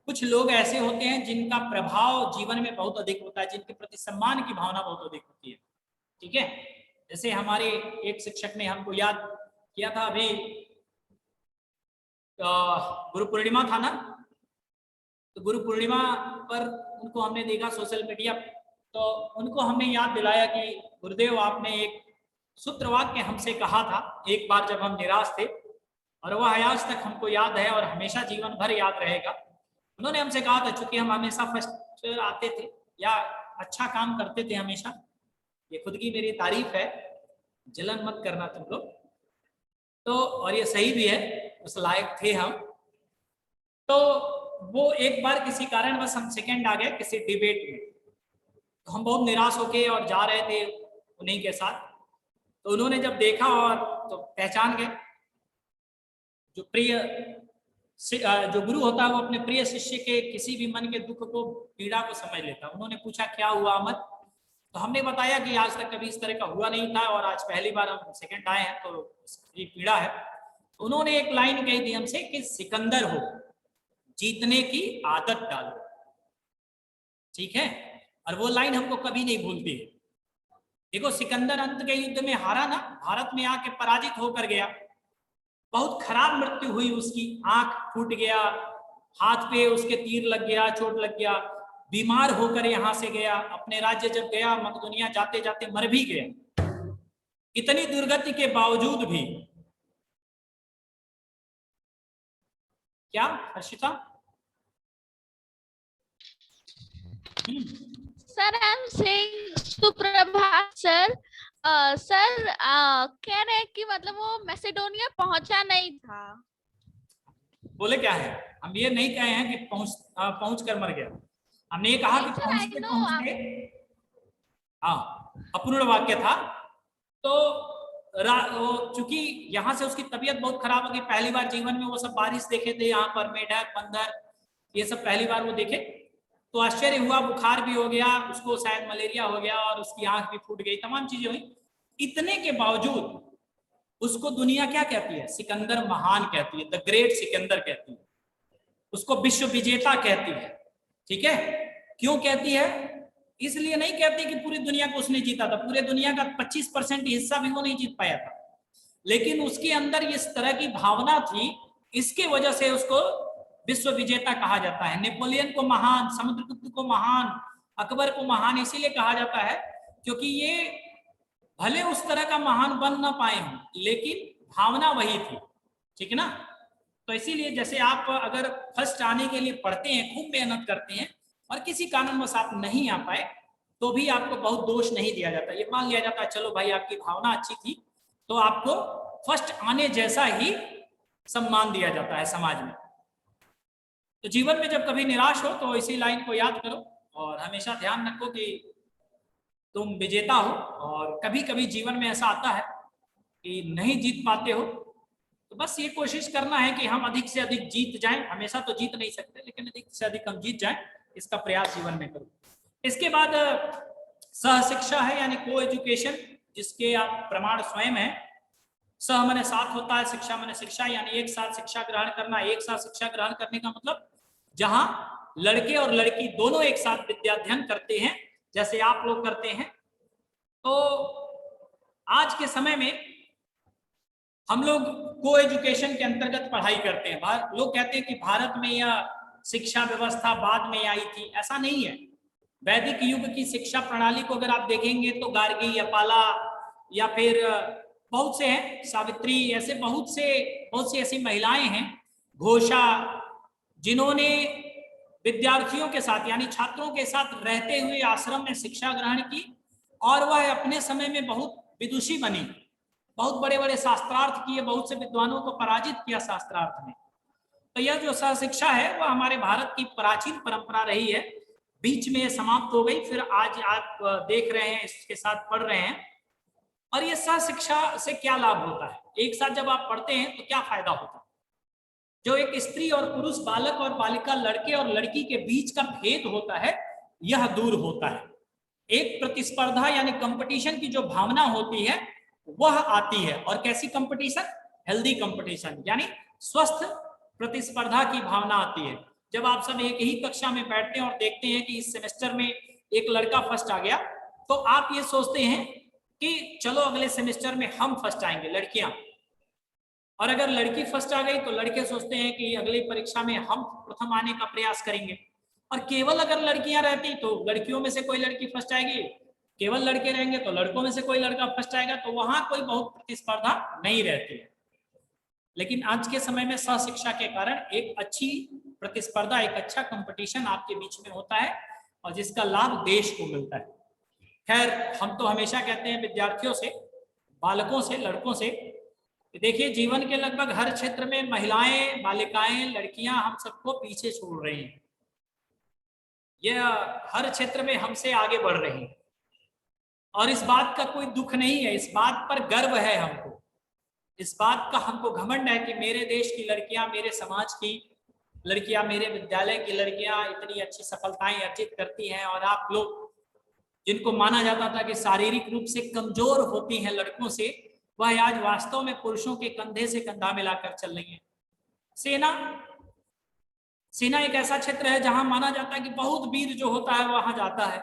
कुछ लोग ऐसे होते हैं जिनका प्रभाव जीवन में बहुत अधिक होता है, जिनके प्रति सम्मान की भावना बहुत अधिक होती है, ठीक है। जैसे हमारे एक शिक्षक ने हमको याद किया था, अभी गुरु पूर्णिमा था ना, तो गुरु पूर्णिमा पर उनको हमने देखा सोशल मीडिया, तो उनको हमने याद दिलाया कि गुरुदेव आपने एक सूत्र वाक्य हमसे कहा था एक बार जब हम निराश थे, और वह आज तक हमको याद है और हमेशा जीवन भर याद रहेगा। उन्होंने हमसे कहा था, चूंकि हम हमेशा फर्स्ट आते थे या अच्छा काम करते थे हमेशा, ये खुद की मेरी तारीफ है, जलन मत करना तुम लोग, तो और ये सही भी है, उस लायक थे हम। तो वो एक बार किसी कारण बस हम सेकंड आ गए किसी डिबेट में, तो हम बहुत निराश होके और जा रहे थे उन्हीं के साथ, तो उन्होंने जब देखा और तो पहचान गए। जो प्रिय जो गुरु होता है वो अपने प्रिय शिष्य के किसी भी मन के दुख को, पीड़ा को समझ लेता है। उन्होंने पूछा क्या हुआ अहमद, तो हमने बताया कि आज तक कभी इस तरह का हुआ नहीं था और आज पहली बार हम सेकंड आए हैं, तो ये पीड़ा है। तो उन्होंने एक लाइन कही थी हमसे कि सिकंदर हो, जीतने की आदत डालो, ठीक है। और वो लाइन हमको कभी नहीं भूलती है। देखो सिकंदर अंत के युद्ध में हारा ना, भारत में आके पराजित होकर गया, बहुत खराब मृत्यु हुई उसकी, आंख फूट गया, हाथ पे उसके तीर लग गया, चोट लग गया, बीमार होकर यहां से गया, अपने राज्य जब गया मकदुनिया जाते जाते मर भी गया। इतनी दुर्गति के बावजूद भी, क्या Harshita? Sir I am saying सुप्रभात सर। सर कह रहे हैं कि मतलब वो मैसेडोनिया पहुंचा नहीं था। बोले क्या है, हम ये नहीं कहे हैं कि पहुंच कर मर गया, हमने ये कहा कि पहुंचते पहुंचते हाँ, अपूर्ण वाक्य था। तो चूंकि यहाँ से उसकी तबीयत बहुत खराब हो गई, पहली बार जीवन में वो सब बारिश देखे थे, यहाँ पर मेढक बंदर ये सब पहली बार वो देखे, तो आश्चर्य हुआ, बुखार भी हो गया उसको, शायद मलेरिया हो गया और उसकी आंख भी फूट गई, तमाम चीजें हुई। इतने के बावजूद उसको दुनिया क्या कहती है? सिकंदर महान कहती है, द ग्रेट सिकंदर कहती है, उसको विश्व विजेता कहती है। ठीक है, क्यों कहती है? इसलिए नहीं कहती कि पूरी दुनिया को उसने जीता था, पूरे दुनिया का 25% हिस्सा भी वो नहीं जीत पाया था, लेकिन उसके अंदर इस तरह की भावना थी, इसके वजह से उसको विश्व विजेता कहा जाता है। नेपोलियन को महान, समुद्रगुप्त को महान, अकबर को महान इसीलिए कहा जाता है क्योंकि ये भले उस तरह का महान बन ना पाए हों, लेकिन भावना वही थी। ठीक है ना? तो इसीलिए जैसे आप अगर फर्स्ट आने के लिए पढ़ते हैं, खूब मेहनत करते हैं और किसी कारणवश आप नहीं आ पाए, तो भी आपको बहुत दोष नहीं दिया जाता, ये मान लिया जाता है चलो भाई आपकी भावना अच्छी थी, तो आपको फर्स्ट आने जैसा ही सम्मान दिया जाता है समाज में। तो जीवन में जब कभी निराश हो तो इसी लाइन को याद करो और हमेशा ध्यान रखो कि तुम विजेता हो। और कभी कभी जीवन में ऐसा आता है कि नहीं जीत पाते हो, तो बस ये कोशिश करना है कि हम अधिक से अधिक जीत जाएं। हमेशा तो जीत नहीं सकते, लेकिन अधिक से अधिक हम जीत जाएं, इसका प्रयास जीवन में करो। इसके बाद सह शिक्षा है, यानी को एजुकेशन, जिसके आप प्रमाण स्वयं है। सह माने साथ होता है, शिक्षा माने शिक्षा, यानी एक साथ शिक्षा ग्रहण करना। एक साथ शिक्षा ग्रहण करने का मतलब जहां लड़के और लड़की दोनों एक साथ विद्याध्ययन करते हैं, जैसे आप लोग करते हैं। तो आज के समय में हम लोग को एजुकेशन के अंतर्गत पढ़ाई करते हैं। लोग कहते हैं कि भारत में यह शिक्षा व्यवस्था बाद में आई थी, ऐसा नहीं है। वैदिक युग की शिक्षा प्रणाली को अगर आप देखेंगे तो गार्गी या पाला या फिर बहुत से हैं, सावित्री, ऐसे बहुत सी ऐसी महिलाएं हैं, घोषा, जिन्होंने विद्यार्थियों के साथ यानी छात्रों के साथ रहते हुए आश्रम में शिक्षा ग्रहण की और वह अपने समय में बहुत विदुषी बनी, बहुत बड़े बड़े शास्त्रार्थ किए, बहुत से विद्वानों को पराजित किया शास्त्रार्थ में। तो यह जो सहशिक्षा है वह हमारे भारत की प्राचीन परंपरा रही है, बीच में समाप्त हो गई, फिर आज आप देख रहे हैं, इसके साथ पढ़ रहे हैं। और ये सहशिक्षा से क्या लाभ होता है? एक साथ जब आप पढ़ते हैं तो क्या फायदा होता है? जो एक स्त्री और पुरुष, बालक और बालिका, लड़के और लड़की के बीच का भेद होता है, यह दूर होता है। एक प्रतिस्पर्धा यानी कंपटीशन की जो भावना होती है वह आती है। और कैसी कंपटीशन? हेल्दी कंपटीशन, यानी स्वस्थ प्रतिस्पर्धा की भावना आती है। जब आप सब एक ही कक्षा में बैठते हैं और देखते हैं कि इस सेमेस्टर में एक लड़का फर्स्ट आ गया, तो आप ये सोचते हैं कि चलो अगले सेमेस्टर में हम फर्स्ट आएंगे, लड़कियां। और अगर लड़की फर्स्ट आ गई तो लड़के सोचते हैं कि अगली परीक्षा में हम प्रथम आने का प्रयास करेंगे। और केवल अगर लड़कियां रहती तो लड़कियों में से कोई लड़की फर्स्ट आएगी, केवल लड़के रहेंगे तो लड़कों में से कोई लड़का फर्स्ट आएगा, तो वहां कोई बहुत प्रतिस्पर्धा नहीं रहती है। लेकिन आज के समय में सहशिक्षा के कारण एक अच्छी प्रतिस्पर्धा, एक अच्छा कंपटीशन आपके बीच में होता है और जिसका लाभ देश को मिलता है। खैर, हम तो हमेशा कहते हैं विद्यार्थियों से, बालकों से, लड़कों से, देखिए जीवन के लगभग हर क्षेत्र में महिलाएं, बालिकाएं, लड़कियां हम सबको पीछे छोड़ रही हैं। यह हर क्षेत्र में हमसे आगे बढ़ रही हैं और इस बात का कोई दुख नहीं है, इस बात पर गर्व है हमको। इस बात का हमको घमंड है कि मेरे देश की लड़कियां, मेरे समाज की लड़कियां, मेरे विद्यालय की लड़कियां इतनी अच्छी सफलताएं अर्जित करती हैं, और आप लोग जिनको माना जाता था कि शारीरिक रूप से कमजोर होती हैं लड़कों से, वह आज वास्तव में पुरुषों के कंधे से कंधा मिलाकर चल रही है। सेना एक ऐसा क्षेत्र है जहां माना जाता है कि बहुत वीर जो होता है वहां जाता है।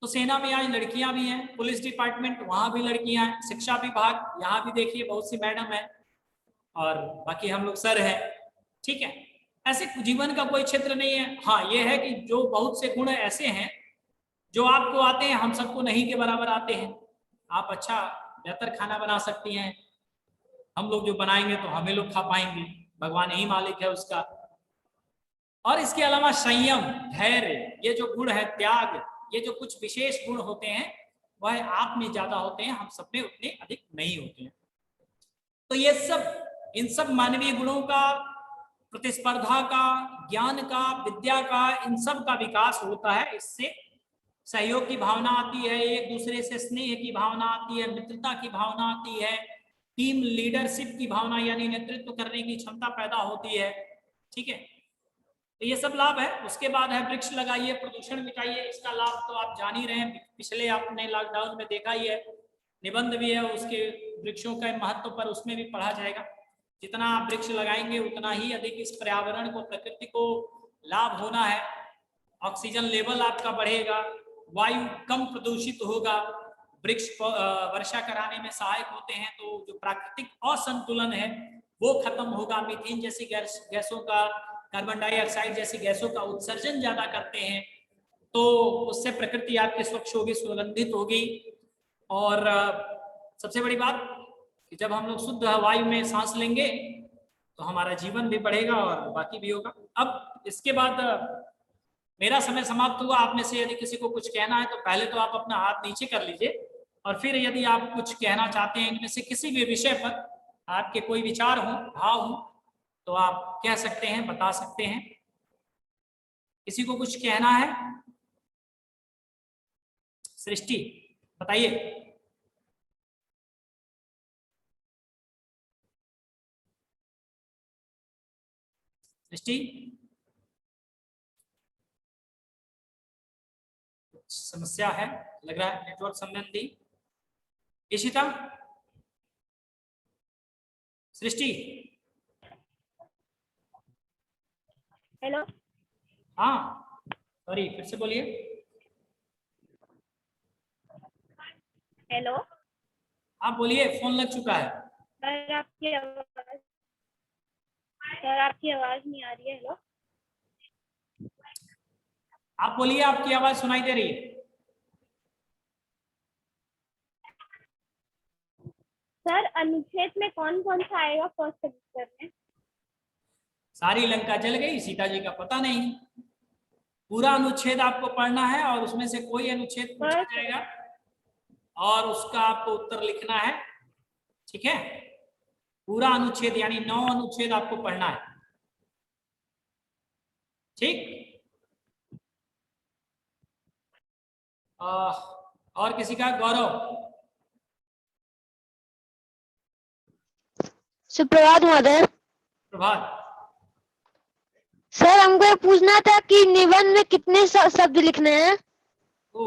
तो सेना में आज लड़कियां भी हैं, पुलिस डिपार्टमेंट वहां भी लड़कियां हैं, शिक्षा विभाग यहाँ भी देखिए बहुत सी मैडम है, और बाकी हम लोग सर हैं। ठीक है, ऐसे जीवन का कोई क्षेत्र नहीं है। हाँ, ये है कि जो बहुत से गुण ऐसे हैं जो आपको आते हैं, हम सबको नहीं के बराबर आते हैं। आप अच्छा बेहतर खाना बना सकती हैं, हम लोग जो बनाएंगे तो हमें लोग खा पाएंगे, भगवान ही मालिक है उसका। और इसके अलावा संयम, धैर्य, ये जो गुण है, त्याग, ये जो कुछ विशेष गुण होते हैं वह आप में ज्यादा होते हैं, हम सब में उतने अधिक नहीं होते हैं। तो ये सब, इन सब मानवीय गुणों का, प्रतिस्पर्धा का, ज्ञान का, विद्या का, इन सब का विकास होता है इससे सहयोग की भावना आती है, एक दूसरे से स्नेह की भावना आती है, मित्रता की भावना आती है, टीम लीडरशिप की भावना यानी नेतृत्व करने की क्षमता पैदा होती है। ठीक है, तो ये सब लाभ है। उसके बाद है वृक्ष लगाइए, प्रदूषण मिटाइए। इसका लाभ तो आप जान ही रहे हैं, पिछले आपने लॉकडाउन में देखा ही है, निबंध भी है उसके वृक्षों के महत्व पर, उसमें भी पढ़ा जाएगा। जितना आप वृक्ष लगाएंगे उतना ही अधिक इस पर्यावरण को, प्रकृति को लाभ होना है। ऑक्सीजन लेवल आपका बढ़ेगा, वायु कम प्रदूषित होगा, वृक्ष वर्षा कराने में सहायक होते हैं, तो जो प्राकृतिक असंतुलन है वो खत्म होगा। मीथेन जैसी गैसों का, कार्बन डाइऑक्साइड जैसी गैसों का उत्सर्जन ज्यादा करते हैं, तो उससे प्रकृति आपकी स्वच्छ होगी, सुगंधित होगी। और सबसे बड़ी बात कि जब हम लोग शुद्ध वायु में सांस लेंगे तो हमारा जीवन भी बढ़ेगा और बाकी भी होगा। अब इसके बाद मेरा समय समाप्त हुआ। आप में से यदि किसी को कुछ कहना है तो पहले तो आप अपना हाथ नीचे कर लीजिए, और फिर यदि आप कुछ कहना चाहते हैं इनमें से किसी भी विषय पर, आपके कोई विचार हो, भाव हो, तो आप कह सकते हैं, बता सकते हैं। किसी को कुछ कहना है? सृष्टि बताइए। सृष्टि, समस्या है लग रहा है नेटवर्क संबंधी। इशिता, सृष्टि, हेलो। हाँ सॉरी, फिर से बोलिए। हेलो आप बोलिए, फोन लग चुका है। सर, आपकी आवाज नहीं आ रही है। हेलो आप बोलिए, आपकी आवाज सुनाई दे रही है। सर, अनुच्छेद में कौन कौन सा आएगा फर्स्ट सेमेस्टर में? सारी लंका जल गई, सीता जी का पता नहीं। पूरा अनुच्छेद आपको पढ़ना है और उसमें से कोई अनुच्छेद पूछा जाएगा और उसका आपको उत्तर लिखना है। ठीक है, पूरा अनुच्छेद यानी 9 अनुच्छेद आपको पढ़ना है। ठीक, और किसी का? गौरव। सुप्रभात महोदय। प्रभात। सर, हमको ये पूछना था कि निबंध में कितने शब्द लिखने हैं? ओ,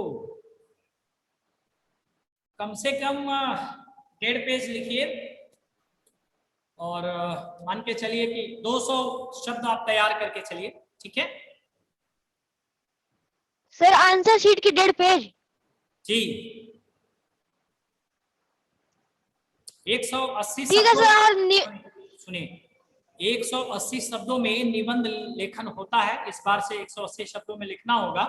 कम से कम 1.5 पेज लिखिए, और मान के चलिए कि 200 शब्द आप तैयार करके चलिए। ठीक है सर, आंसर शीट की 1.5 पेज? जी। 180 ठीक है सर। शब्दों, सुनिए, 180 शब्दों में निबंध लेखन होता है। इस बार से 180 शब्दों में लिखना होगा,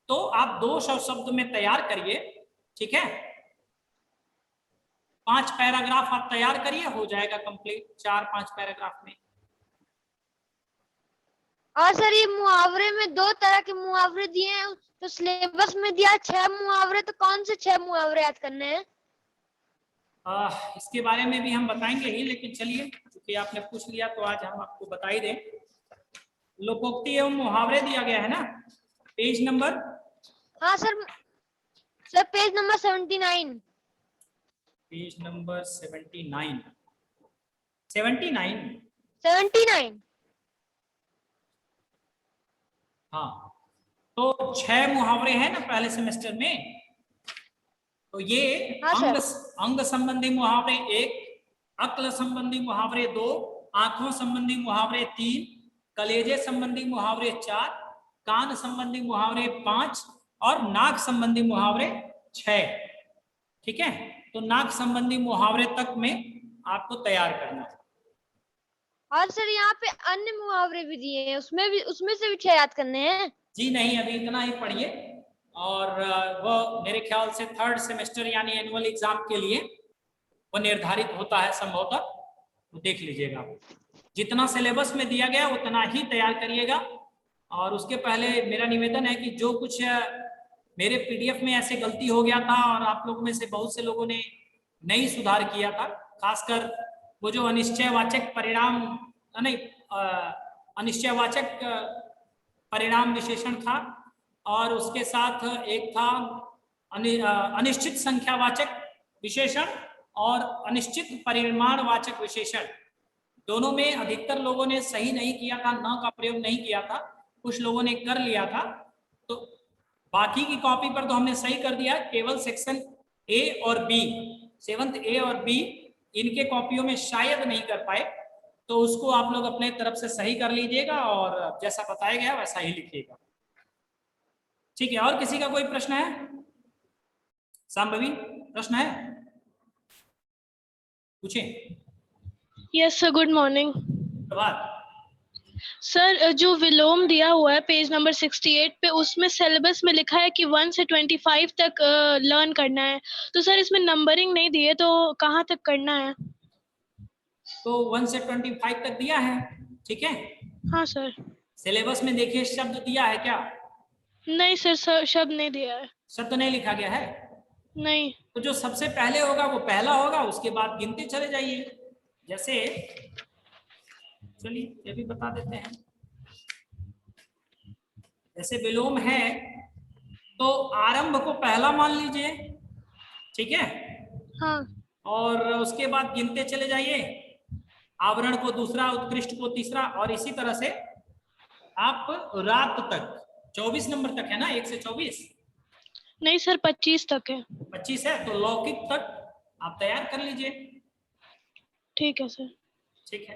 तो आप 200 शब्द में तैयार करिए। ठीक है, 5 पैराग्राफ आप तैयार करिए, हो जाएगा कंप्लीट 4-5 पैराग्राफ में। और सर, ये मुहावरे में 2 तरह के मुहावरे दिए हैं, तो सिलेबस में दिया 6 मुहावरे, तो कौन से 6 मुहावरे याद करने हैं? इसके बारे में भी हम बताएंगे ही, लेकिन चलिए क्योंकि आपने पूछ लिया तो आज हम आपको बता ही दें। लोकोक्ति एवं मुहावरे दिया गया है ना, पेज नंबर? हाँ sir. Sir, page number 79। Page number 79। 79? 79। हाँ, तो 6 मुहावरे हैं ना पहले सेमेस्टर में। तो ये हाँ अंग संबंधी मुहावरे 1, अक्ल संबंधी मुहावरे 2, आंखों संबंधी मुहावरे 3, कलेजे संबंधी मुहावरे 4, कान संबंधी मुहावरे 5 और नाक संबंधी मुहावरे 6। ठीक है, तो नाक संबंधी मुहावरे तक में आपको तैयार करना है। और सर, यहाँ पे अन्य मुहावरे भी दिए हैं, उसमें से भी 6 याद करने हैं? जी नहीं, अभी इतना ही पढ़िए, और वो मेरे ख्याल से 3rd सेमेस्टर यानी एनुअल एग्जाम के लिए वो निर्धारित होता है संभवतः, तो देख लीजिएगा। जितना सिलेबस में दिया गया उतना ही तैयार करिएगा। और उसके पहले मेरा निवेदन है कि जो कुछ मेरे पीडीएफ में ऐसे गलती हो गया था और आप लोगों में से बहुत से लोगों ने नहीं सुधार किया था, खासकर वो जो अनिश्चयवाचक परिणाम, नहीं, अनिश्चयवाचक परिणाम विशेषण था, और उसके साथ एक था अनिश्चित संख्यावाचक विशेषण और अनिश्चित परिमाणवाचक विशेषण। दोनों में अधिकतर लोगों ने सही नहीं किया था, न का प्रयोग नहीं किया था, कुछ लोगों ने कर लिया था। तो बाकी की कॉपी पर तो हमने सही कर दिया, केवल सेक्शन ए और बी, 7th ए और बी इनके कॉपियों में शायद नहीं कर पाए, तो उसको आप लोग अपने तरफ से सही कर लीजिएगा और जैसा बताया गया वैसा ही लिखिएगा। ठीक है, और किसी का कोई प्रश्न है? सांभवी प्रश्न है, पूछें। यस सर, गुड मॉर्निंग प्रभात। सर। जो विलोम दिया हुआ है पेज नंबर 68 पे, उसमें सिलेबस में लिखा है कि 1 से 25 तक लर्न करना है, तो सर इसमें नंबरिंग नहीं दी है, तो कहाँ तक करना है? तो 1 से 25 तक दिया है, ठीक है। हाँ सर। सिलेबस में देखिए शब्द दिया है क्या? नहीं सर, शब्द नहीं दिया है। शब्द नहीं लिखा गया है? नहीं। तो जो सबसे पहले होगा वो पहला होगा, उसके बाद गिनते चले जाइए। जैसे चलिए ये भी बता देते हैं, जैसे विलोम है तो आरंभ को पहला मान लीजिए, ठीक है। हाँ। और उसके बाद गिनते चले जाइए, आवरण को दूसरा, उत्कृष्ट को तीसरा, और इसी तरह से आप रात तक 24 नंबर तक है ना, 1 से 24? नहीं सर, 25 तक है। 25 है, तो लौकिक तक आप तैयार कर लीजिए। ठीक है सर। ठीक है,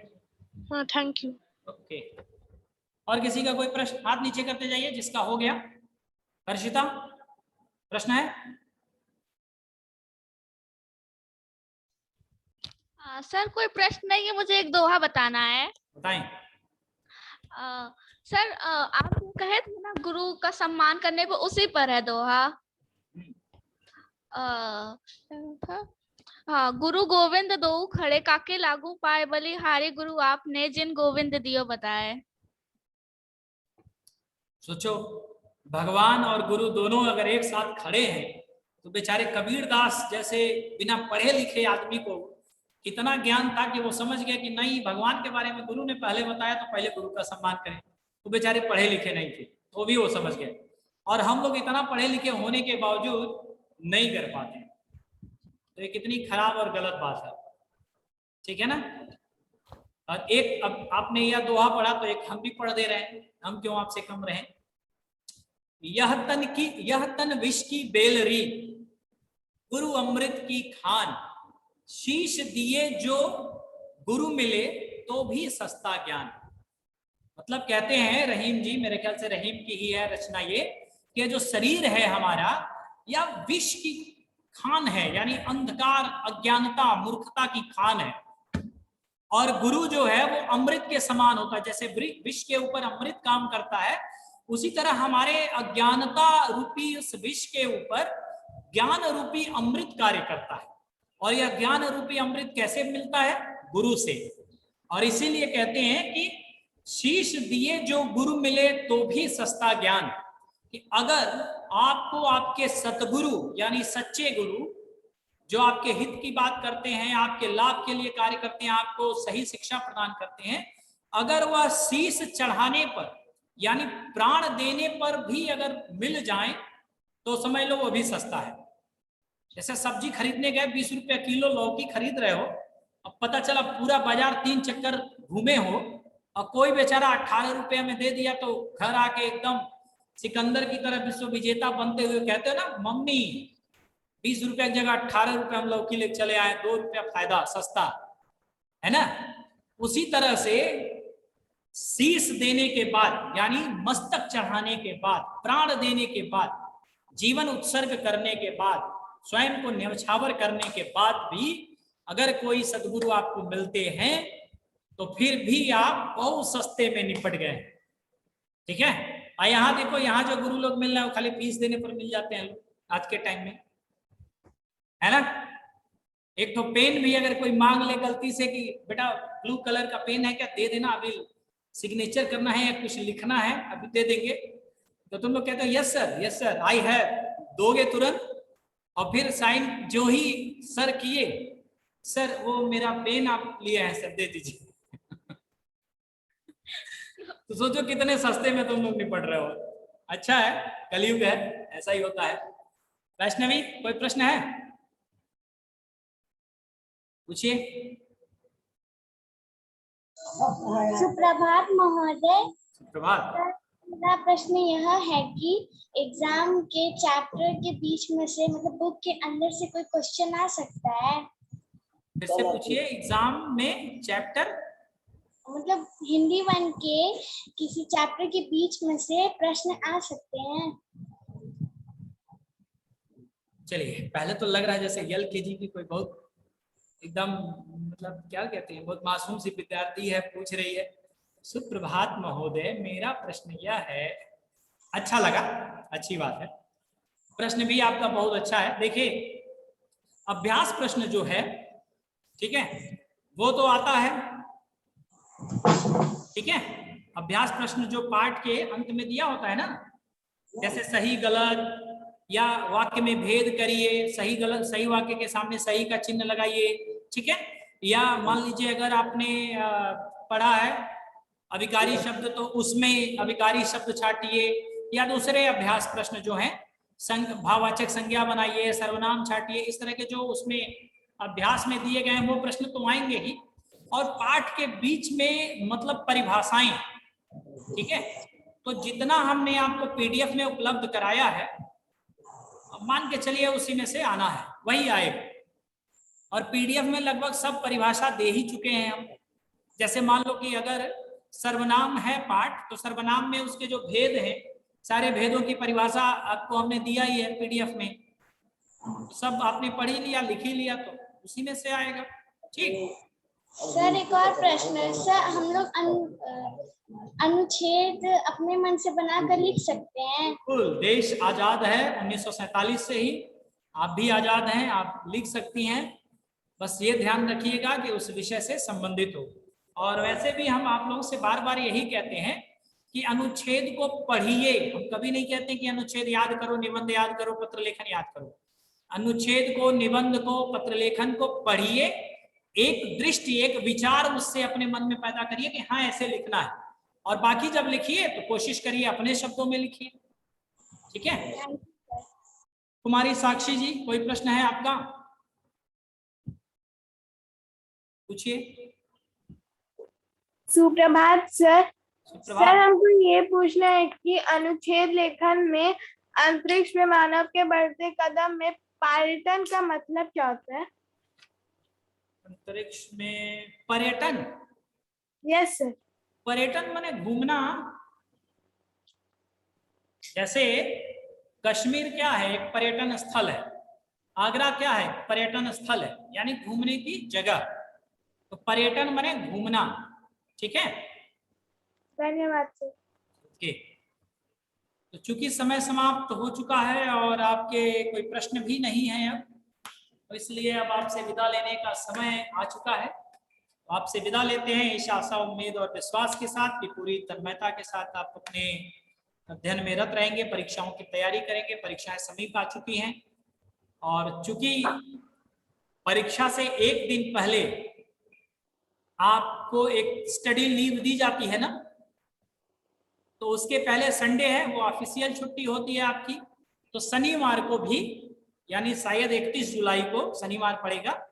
हाँ, थैंक यू। ओके। और किसी का कोई प्रश्न? हाथ नीचे करते जाइए जिसका हो गया। हर्षिता प्रश्न है? सर कोई प्रश्न नहीं है, मुझे एक दोहा बताना है। बताएं। सर आप जो कहे थे ना गुरु का सम्मान करने पर, उसी पर है दोहा। हाँ, गुरु गोविंद दो खड़े काके लागू पाए, बलिहारी गुरु आपने जिन गोविंद दियो बताए। सोचो, भगवान और गुरु दोनों अगर एक साथ खड़े हैं तो बेचारे कबीर दास जैसे बिना पढ़े लिखे आदमी को कितना ज्ञान था कि वो समझ गए कि नहीं, भगवान के बारे में गुरु ने पहले बताया तो पहले गुरु का सम्मान करें। तो बेचारे पढ़े लिखे नहीं थे, तो भी वो समझ गए। और हम लोग इतना पढ़े लिखे होने के बावजूद नहीं कर पाते, तो ये कितनी खराब और गलत बात है, ठीक है ना। और एक, अब आपने यह दोहा पढ़ा तो एक हम भी पढ़ दे रहे हैं, हम क्यों आपसे कम रहे। यह तन विष की बेलरी, गुरु अमृत की खान, शीश दिए जो गुरु मिले तो भी सस्ता ज्ञान। मतलब कहते हैं रहीम जी, मेरे ख्याल से रहीम की ही है रचना ये, कि जो शरीर है हमारा या विष की खान है, यानी अंधकार, अज्ञानता, मूर्खता की खान है, और गुरु जो है वो अमृत के समान होता है। जैसे विष के ऊपर अमृत काम करता है, उसी तरह हमारे अज्ञानता रूपी उस विष के ऊपर ज्ञान रूपी अमृत कार्य करता है। और यह ज्ञान रूपी अमृत कैसे मिलता है? गुरु से। और इसीलिए कहते हैं कि शीश दिए जो गुरु मिले तो भी सस्ता ज्ञान, कि अगर आपको आपके सतगुरु यानी सच्चे गुरु जो आपके हित की बात करते हैं, आपके लाभ के लिए कार्य करते हैं, आपको सही शिक्षा प्रदान करते हैं, अगर वह शीश चढ़ाने पर यानी प्राण देने पर भी अगर मिल जाए तो समझ लो वो भी सस्ता है। जैसे सब्जी खरीदने गए, 20 रुपया किलो लौकी खरीद रहे हो, अब पता चला पूरा बाजार 3 चक्कर घूमे हो और कोई बेचारा 18 रुपया में दे दिया, तो घर आके एकदम सिकंदर की तरह विश्व विजेता बनते हुए कहते हो ना, मम्मी 20 रुपया की जगह 18 रुपया हम लौकी लेके चले आए, 2 रुपया फायदा, सस्ता है ना। उसी तरह से शीश देने के बाद यानी मस्तक चढ़ाने के बाद, प्राण देने के बाद, जीवन उत्सर्ग करने के बाद, स्वयं को न्यौछावर करने के बाद भी अगर कोई सदगुरु आपको मिलते हैं तो फिर भी आप बहुत सस्ते में निपट गए, ठीक है। और यहाँ देखो, यहाँ जो गुरु लोग मिल रहे हैं वो खाली फीस देने पर मिल जाते हैं लोग आज के टाइम में, है ना। एक तो पेन भी अगर कोई मांग ले गलती से कि बेटा ब्लू कलर का पेन है क्या, दे देना, अभी सिग्नेचर करना है या कुछ लिखना है, अभी दे देंगे, तो तुम लोग कहते हो यस सर आई हैव, दोगे तुरंत, और फिर साइन जो ही सर किए, सर वो मेरा पेन आप लिए हैं सर, दे दीजिए। तो सोचो कितने सस्ते में तुम लोग निपट रहे हो, अच्छा है, कलयुग है, ऐसा ही होता है। वैष्णवी, कोई प्रश्न है? पूछिए। सुप्रभात महोदय। सुप्रभात। मेरा प्रश्न यह है कि एग्जाम के चैप्टर के बीच में से मतलब बुक के अंदर से कोई क्वेश्चन आ सकता है? फिर से पूछिए। एग्जाम में चैप्टर मतलब हिंदी 1 के किसी चैप्टर के बीच में से प्रश्न आ सकते हैं? चलिए, पहले तो लग रहा है जैसे LKG की कोई बहुत एकदम मतलब क्या कहते हैं, बहुत मासूम सी विद्यार्थी है, पूछ रही है। सुप्रभात महोदय, मेरा प्रश्न यह है। अच्छा लगा, अच्छी बात है। प्रश्न भी आपका बहुत अच्छा है। देखिए, अभ्यास प्रश्न जो है, ठीक है, वो तो आता है, ठीक है। अभ्यास प्रश्न जो पाठ के अंत में दिया होता है ना, जैसे सही गलत या वाक्य में भेद करिए, सही गलत, सही वाक्य के सामने सही का चिन्ह लगाइए, ठीक है। या मान लीजिए अगर आपने पढ़ा है अभिकारी शब्द, तो उसमें अभिकारी शब्द छाटिए, या दूसरे अभ्यास प्रश्न जो हैं भाववाचक संज्ञा बनाइए, सर्वनाम छाटिए, इस तरह के जो उसमें अभ्यास में दिए गए हैं वो प्रश्न तो आएंगे ही। और पाठ के बीच में मतलब परिभाषाएं, ठीक है। तो जितना हमने आपको PDF में उपलब्ध कराया है, मान के चलिए उसी में से आना है, वही आएगा। और PDF में लगभग सब परिभाषा दे ही चुके हैं हम। जैसे मान लो कि अगर सर्वनाम है पाठ, तो सर्वनाम में उसके जो भेद हैं, सारे भेदों की परिभाषा आपको हमने दिया ही है PDF में। सब आपने पढ़ ही लिया, लिख ही लिया, तो उसी में से आएगा, ठीक। सर एक और प्रश्न है। सर हम लोग अनुच्छेद अपने मन से बनाकर लिख सकते हैं? बिल्कुल, देश आजाद है 1947 से ही, आप भी आजाद हैं, आप लिख सकती हैं। बस ये ध्यान रखिएगा कि उस विषय से संबंधित हो। और वैसे भी हम आप लोगों से बार बार यही कहते हैं कि अनुच्छेद को पढ़िए। हम कभी नहीं कहते कि अनुच्छेद याद करो, निबंध याद करो, पत्र लेखन याद करो। अनुच्छेद को, निबंध को, पत्र लेखन को पढ़िए, एक दृष्टि, एक विचार उससे अपने मन में पैदा करिए कि हाँ ऐसे लिखना है। और बाकी जब लिखिए तो कोशिश करिए अपने शब्दों में लिखिए, ठीक है। कुमारी साक्षी जी, कोई प्रश्न है आपका? पूछिए। सुप्रभात सर। सुप्रभात। सर हमको ये पूछना है कि अनुच्छेद लेखन में अंतरिक्ष में मानव के बढ़ते कदम में पर्यटन का मतलब क्या होता है? अंतरिक्ष में पर्यटन? Yes sir. पर्यटन माने घूमना। जैसे कश्मीर क्या है, एक पर्यटन स्थल है। आगरा क्या है, पर्यटन स्थल है, यानी घूमने की जगह। तो पर्यटन माने घूमना, ठीक है। धन्यवाद सर। ओके, तो चूंकि समय समाप्त हो चुका है और आपके कोई प्रश्न भी नहीं है अब, तो इसलिए अब आपसे विदा लेने का समय आ चुका है। तो आपसे विदा लेते हैं इस आशा, उम्मीद और विश्वास के साथ कि पूरी तन्मयता के साथ आप अपने अध्ययन में रत रहेंगे, परीक्षाओं की तैयारी करेंगे। परीक्षाएं समीप आ चुकी हैं और चूंकि परीक्षा से एक दिन पहले आपको एक स्टडी लीव दी जाती है ना, तो उसके पहले संडे है, वो ऑफिशियल छुट्टी होती है आपकी। तो शनिवार को भी, यानी शायद 31 जुलाई को शनिवार पड़ेगा,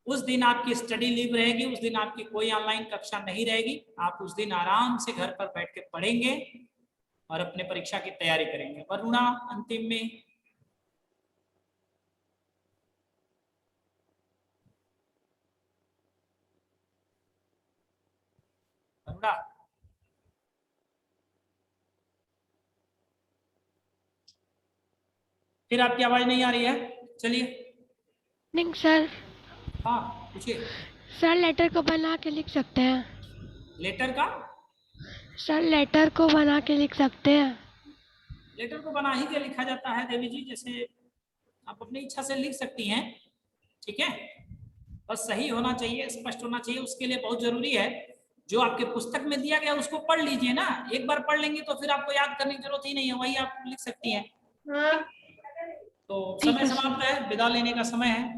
उस दिन आपकी स्टडी लीव रहेगी। उस दिन आपकी कोई ऑनलाइन कक्षा नहीं रहेगी। आप उस दिन आराम से घर पर बैठ के पढ़ेंगे और अपने परीक्षा की तैयारी करेंगे। वरुणा, अंतिम में वरुणा, फिर आपकी आवाज नहीं आ रही है। चलिए। नहीं सर। हाँ पूछिए। सर लेटर को बना के लिख सकते हैं? लेटर का? सर लेटर को बना के लिख सकते हैं? लेटर को बना ही के लिखा जाता है देवी जी, जैसे आप अपनी इच्छा से लिख सकती हैं, ठीक है। बस सही होना चाहिए, स्पष्ट होना चाहिए। उसके लिए बहुत जरूरी है जो आपके पुस्तक में दिया गया उसको पढ़ लीजिए ना। एक बार पढ़ लेंगे तो फिर आपको याद करने की जरूरत ही नहीं है, वही आप लिख सकती हैं। तो समय समाप्त है, विदा लेने का समय है।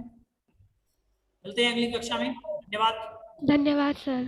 मिलते हैं अगली कक्षा में। धन्यवाद। धन्यवाद सर।